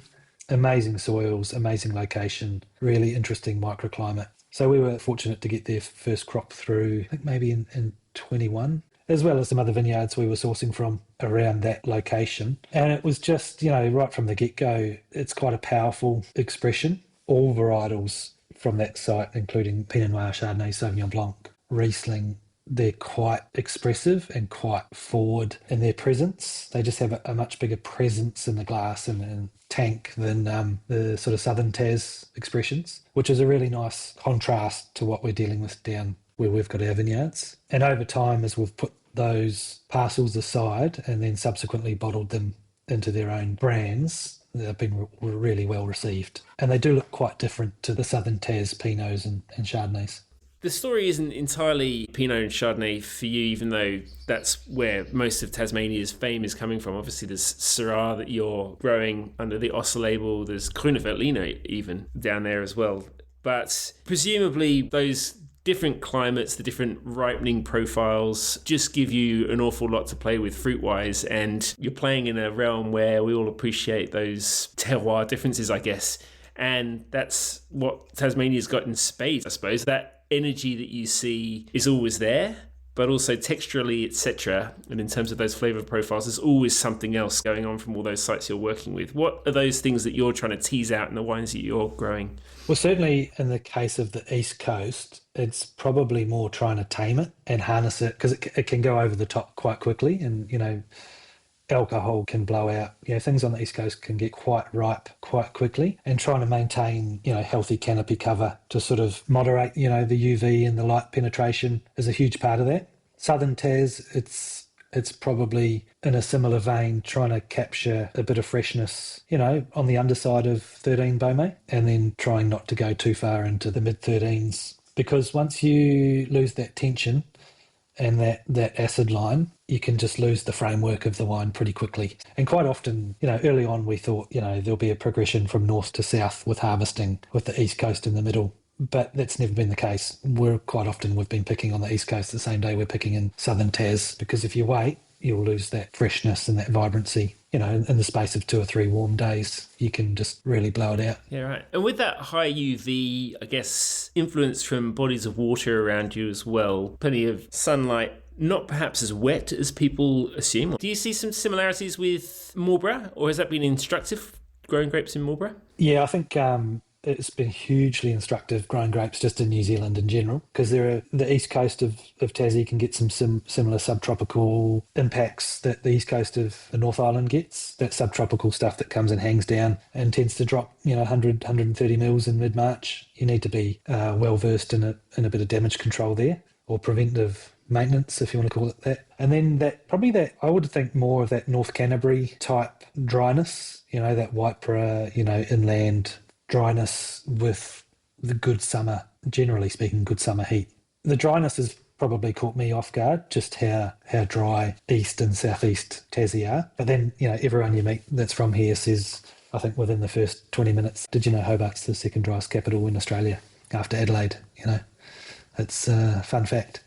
Amazing soils, amazing location, really interesting microclimate. So we were fortunate to get their first crop through, I think maybe in 21, as well as some other vineyards we were sourcing from around that location. And it was just, right from the get-go, it's quite a powerful expression. All varietals from that site, including Pinot Noir, Chardonnay, Sauvignon Blanc, Riesling, they're quite expressive and quite forward in their presence. They just have a much bigger presence in the glass and tank than the sort of southern Tas expressions, which is a really nice contrast to what we're dealing with down where we've got our vineyards. And over time, as we've put those parcels aside and then subsequently bottled them into their own brands, they've been really well received. And they do look quite different to the southern Tas Pinots and Chardonnays. The story isn't entirely Pinot and Chardonnay for you, even though that's where most of Tasmania's fame is coming from. Obviously, there's Syrah that you're growing under the Ossa label. There's Grüne Veltliner even down there as well. But presumably those different climates, the different ripening profiles just give you an awful lot to play with fruit-wise. And you're playing in a realm where we all appreciate those terroir differences, I guess. And that's what Tasmania's got in spades, I suppose. That energy that you see is always there, but also texturally, etc. And in terms of those flavour profiles, there's always something else going on from all those sites you're working with. What are those things that you're trying to tease out in the wines that you're growing? Well, certainly in the case of the East Coast, it's probably more trying to tame it and harness it, because it can go over the top quite quickly. And, alcohol can blow out. Things on the East Coast can get quite ripe quite quickly, and trying to maintain, healthy canopy cover to sort of moderate, the UV and the light penetration is a huge part of that. Southern Tas, it's probably in a similar vein, trying to capture a bit of freshness, on the underside of 13 Beaumay, and then trying not to go too far into the mid-13s, because once you lose that tension and that acid line, you can just lose the framework of the wine pretty quickly. And quite often, early on we thought, there'll be a progression from north to south with harvesting, with the East Coast in the middle. But that's never been the case. We've been picking on the East Coast the same day we're picking in Southern Tas, because if you wait, you'll lose that freshness and that vibrancy. In the space of 2 or 3 warm days, you can just really blow it out. Yeah, right. And with that high UV, I guess, influence from bodies of water around you as well, plenty of sunlight, not perhaps as wet as people assume. Do you see some similarities with Marlborough, or has that been instructive, growing grapes in Marlborough? Yeah, I think it's been hugely instructive growing grapes just in New Zealand in general, because the east coast of Tassie can get some similar subtropical impacts that the east coast of the North Island gets. That subtropical stuff that comes and hangs down and tends to drop 100, 130 mils in mid-March. You need to be well versed in a bit of damage control there, or preventive maintenance, if you want to call it that. And then I would think more of that North Canterbury type dryness, that Waipara, inland dryness with the good summer, generally speaking, good summer heat. The dryness has probably caught me off guard, just how dry east and southeast Tassie are. But then, everyone you meet that's from here says, I think within the first 20 minutes, did you know Hobart's the second driest capital in Australia after Adelaide? It's a fun fact.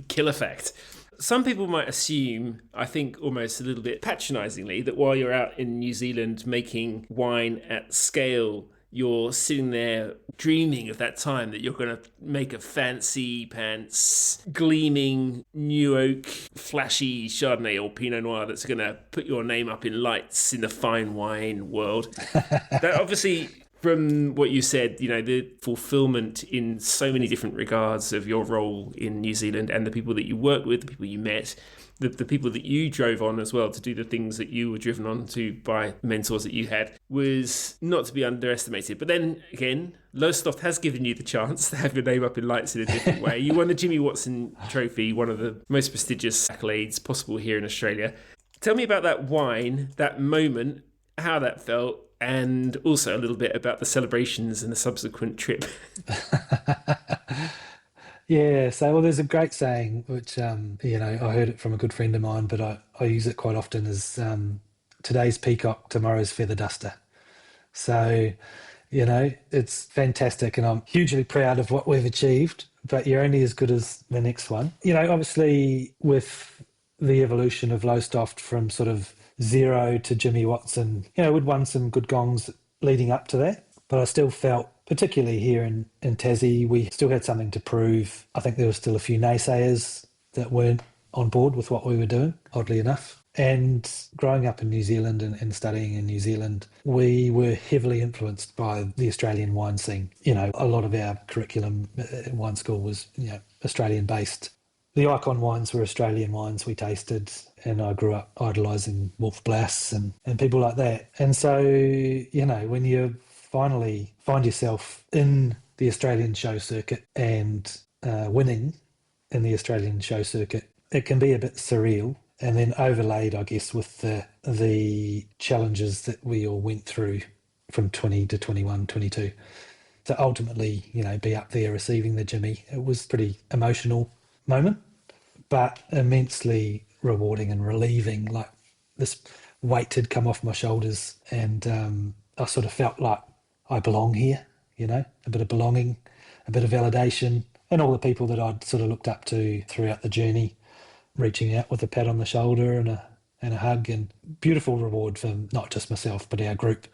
Killer fact. Some people might assume, I think almost a little bit patronisingly, that while you're out in New Zealand making wine at scale, you're sitting there dreaming of that time that you're going to make a fancy pants, gleaming, new oak, flashy Chardonnay or Pinot Noir that's going to put your name up in lights in the fine wine world. That obviously, from what you said, the fulfillment in so many different regards of your role in New Zealand and the people that you worked with, the people you met, the people that you drove on as well to do the things that you were driven on to by mentors that you had, was not to be underestimated. But then again, Lowestoft has given you the chance to have your name up in lights in a different way. You won the Jimmy Watson Trophy, one of the most prestigious accolades possible here in Australia. Tell me about that wine, that moment, how that felt, and also a little bit about the celebrations and the subsequent trip. Yeah, so there's a great saying, which, I heard it from a good friend of mine, but I use it quite often, as today's peacock, tomorrow's feather duster. So, it's fantastic, and I'm hugely proud of what we've achieved, but you're only as good as the next one. Obviously with the evolution of Lowestoft from sort of zero to Jimmy Watson, we'd won some good gongs leading up to that, but I still felt particularly here in Tassie, we still had something to prove. I think there were still a few naysayers that weren't on board with what we were doing, oddly enough. And growing up in New Zealand and studying in New Zealand, we were heavily influenced by the Australian wine scene. A lot of our curriculum at wine school was, Australian based. The icon wines were Australian wines we tasted, and I grew up idolising Wolf Blass and people like that. And so, when you finally find yourself in the Australian show circuit and winning in the Australian show circuit, it can be a bit surreal. And then overlaid, I guess, with the challenges that we all went through from 20 to 21, 22. To ultimately, be up there receiving the Jimmy. It was a pretty emotional moment, but immensely rewarding and relieving. Like, this weight had come off my shoulders, and I sort of felt like I belong here, a bit of belonging, a bit of validation, and all the people that I'd sort of looked up to throughout the journey, reaching out with a pat on the shoulder and a hug, and beautiful reward for not just myself, but our group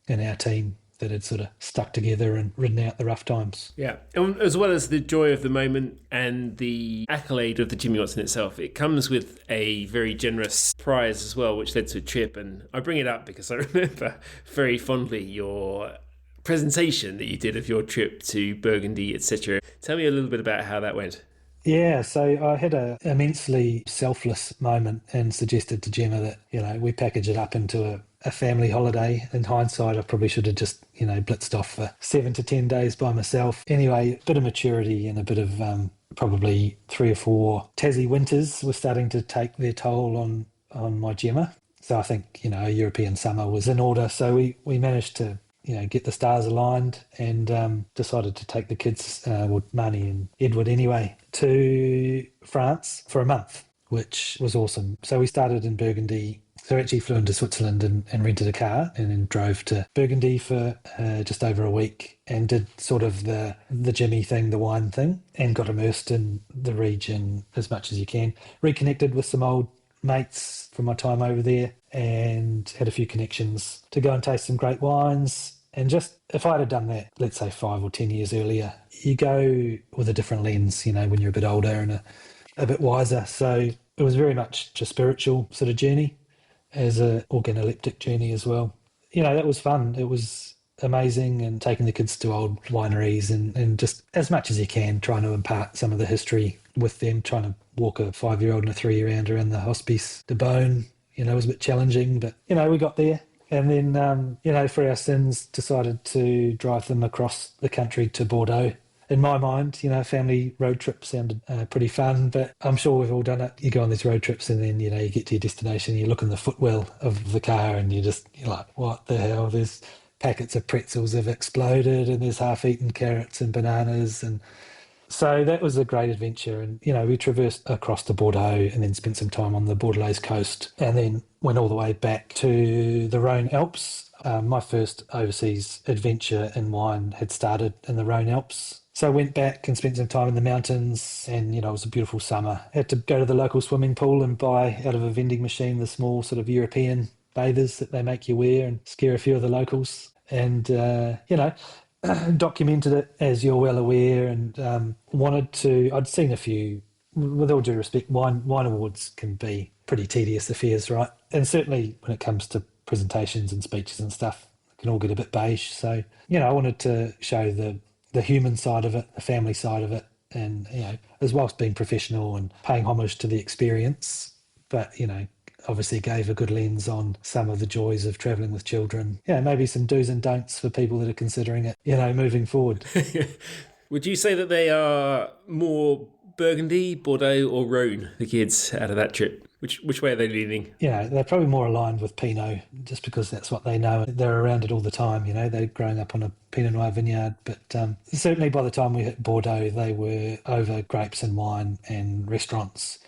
and our team that had sort of stuck together and ridden out the rough times. Yeah, and as well as the joy of the moment and the accolade of the Jimmy Watson itself, it comes with a very generous prize as well, which led to a trip. And I bring it up because I remember very fondly your presentation that you did of your trip to Burgundy, etc. Tell me a little bit about how that went. Yeah, so I had an immensely selfless moment and suggested to Gemma that, we package it up into a family holiday. In hindsight, I probably should have just, blitzed off for 7 to 10 days by myself. Anyway, a bit of maturity and a bit of probably 3 or 4 Tassie winters were starting to take their toll on my Gemma. So I think, a European summer was in order. So we managed to get the stars aligned and decided to take the kids, Marnie and Edward anyway, to France for a month, which was awesome. So we started in Burgundy. So actually flew into Switzerland and rented a car and then drove to Burgundy for just over a week and did sort of the Jimmy thing, the wine thing, and got immersed in the region as much as you can. Reconnected with some old mates from my time over there and had a few connections to go and taste some great wines. And just, if I'd have done that, let's say 5 or 10 years earlier, you go with a different lens, when you're a bit older and a bit wiser. So it was very much a spiritual sort of journey, as a organoleptic journey as well. That was fun. It was amazing, and taking the kids to old wineries and just as much as you can, trying to impart some of the history with them, trying to walk a 5-year-old and a 3-year-old around the hospice de Beaune, was a bit challenging, but, we got there. And then, for our sins, decided to drive them across the country to Bordeaux. In my mind, family road trip sounded pretty fun, but I'm sure we've all done it. You go on these road trips and then, you get to your destination, you look in the footwell of the car and you're like, what the hell? There's packets of pretzels have exploded and there's half-eaten carrots and bananas. And so that was a great adventure. And, we traversed across to Bordeaux and then spent some time on the Bordelaise coast and then went all the way back to the Rhone Alps. My first overseas adventure in wine had started in the Rhone Alps. So I went back and spent some time in the mountains and, it was a beautiful summer. I had to go to the local swimming pool and buy out of a vending machine the small sort of European bathers that they make you wear and scare a few of the locals. And, documented it, as you're well aware, and I'd seen a few, with all due respect, wine awards can be pretty tedious affairs, right? And certainly when it comes to presentations and speeches and stuff, it can all get a bit beige. So, I wanted to show the human side of it, the family side of it, and, as whilst being professional and paying homage to the experience, but, obviously gave a good lens on some of the joys of travelling with children. Maybe some do's and don'ts for people that are considering it, moving forward. Would you say that they are more Burgundy, Bordeaux or Rhone, the kids, out of that trip? Which way are they leaning? They're probably more aligned with Pinot, just because that's what they know. They're around it all the time, they're growing up on a Pinot Noir vineyard. But certainly by the time we hit Bordeaux, they were over grapes and wine and restaurants,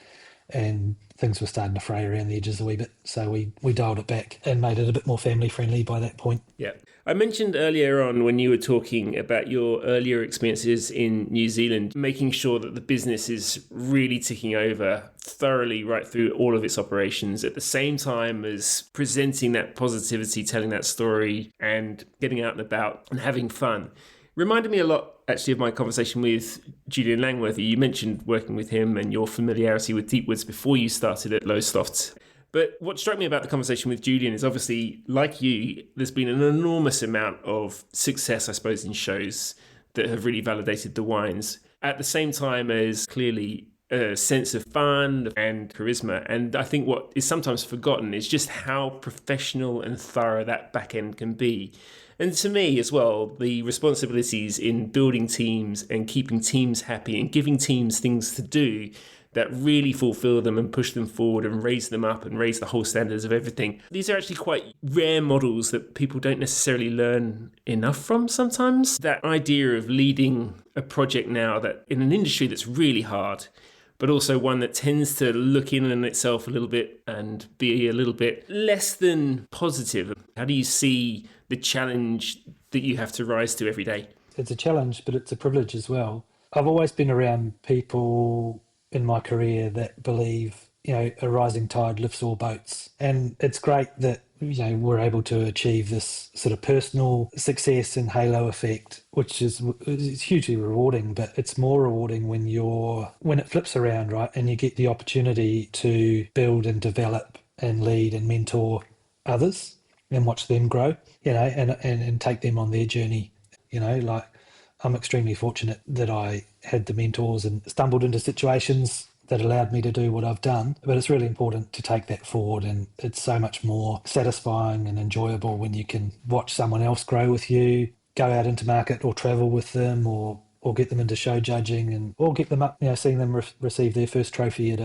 and things were starting to fray around the edges a wee bit. So we dialed it back and made it a bit more family friendly by that point. Yeah. I mentioned earlier on when you were talking about your earlier experiences in New Zealand, making sure that the business is really ticking over thoroughly right through all of its operations at the same time as presenting that positivity, telling that story and getting out and about and having fun. Reminded me a lot, actually, of my conversation with Julian Langworthy. You mentioned working with him and your familiarity with Deepwoods before you started at Lowestoft. But what struck me about the conversation with Julian is obviously, like you, there's been an enormous amount of success, I suppose, in shows that have really validated the wines. At the same time as clearly a sense of fun and charisma. And I think what is sometimes forgotten is just how professional and thorough that back end can be. And to me as well, the responsibilities in building teams and keeping teams happy and giving teams things to do that really fulfill them and push them forward and raise them up and raise the whole standards of everything. These are actually quite rare models that people don't necessarily learn enough from sometimes. That idea of leading a project now that in an industry that's really hard, but also one that tends to look in on itself a little bit and be a little bit less than positive. How do you see the challenge that you have to rise to every day? It's a challenge, but it's a privilege as well. I've always been around people in my career that believe, a rising tide lifts all boats. And it's great that, we're able to achieve this sort of personal success and halo effect, which is hugely rewarding, but it's more rewarding when it flips around, right? And you get the opportunity to build and develop and lead and mentor others and watch them grow, and take them on their journey, like I'm extremely fortunate that I had the mentors and stumbled into situations that allowed me to do what I've done. But it's really important to take that forward, and it's so much more satisfying and enjoyable when you can watch someone else grow with you, go out into market or travel with them or get them into show judging or get them up, seeing them receive their first trophy at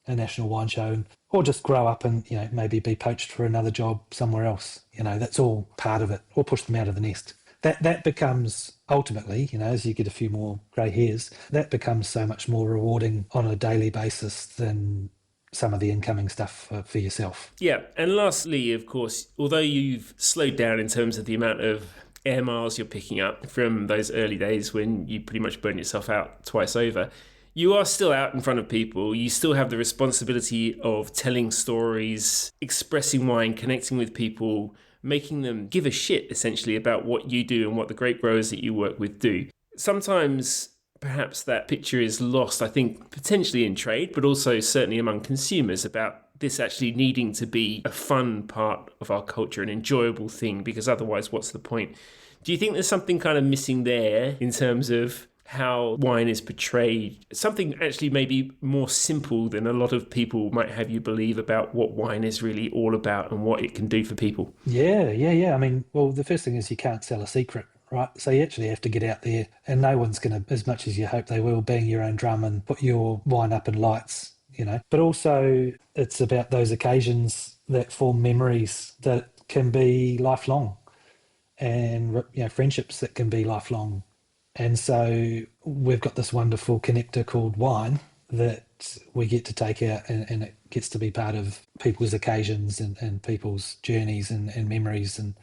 a national wine show, or just grow up and, maybe be poached for another job somewhere else. That's all part of it, or push them out of the nest. That becomes ultimately, as you get a few more grey hairs, that becomes so much more rewarding on a daily basis than some of the incoming stuff for yourself. Yeah, and lastly, of course, although you've slowed down in terms of the amount of air miles you're picking up from those early days when you pretty much burn yourself out twice over, you are still out in front of people. You still have the responsibility of telling stories, expressing wine, connecting with people, making them give a shit, essentially, about what you do and what the grape growers that you work with do. Sometimes, perhaps that picture is lost, I think, potentially in trade, but also certainly among consumers, about this actually needing to be a fun part of our culture, an enjoyable thing, because otherwise, what's the point? Do you think there's something kind of missing there in terms of how wine is portrayed, something actually maybe more simple than a lot of people might have you believe about what wine is really all about and what it can do for people? Yeah. I mean, well, the first thing is you can't sell a secret, right? So you actually have to get out there, and no one's going to, as much as you hope they will, bang your own drum and put your wine up in lights, But also it's about those occasions that form memories that can be lifelong, and, friendships that can be lifelong. And so we've got this wonderful connector called wine that we get to take out, and it gets to be part of people's occasions and people's journeys and memories. And,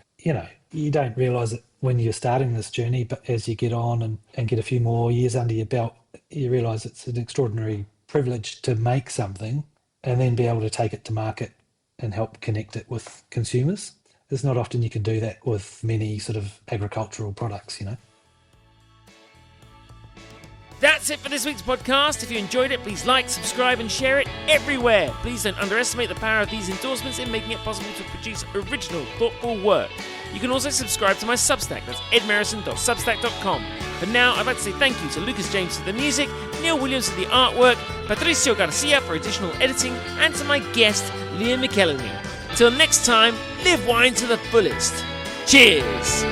you don't realise it when you're starting this journey, but as you get on and get a few more years under your belt, you realise it's an extraordinary privilege to make something and then be able to take it to market and help connect it with consumers. It's not often you can do that with many sort of agricultural products, That's it for this week's podcast. If you enjoyed it, please like, subscribe and share it everywhere. Please don't underestimate the power of these endorsements in making it possible to produce original, thoughtful work. You can also subscribe to my Substack. That's edmarison.substack.com. For now, I'd like to say thank you to Lucas James for the music, Neil Williams for the artwork, Patricio Garcia for additional editing, and to my guest, Leah McElhinney. Till next time, live wine to the fullest. Cheers!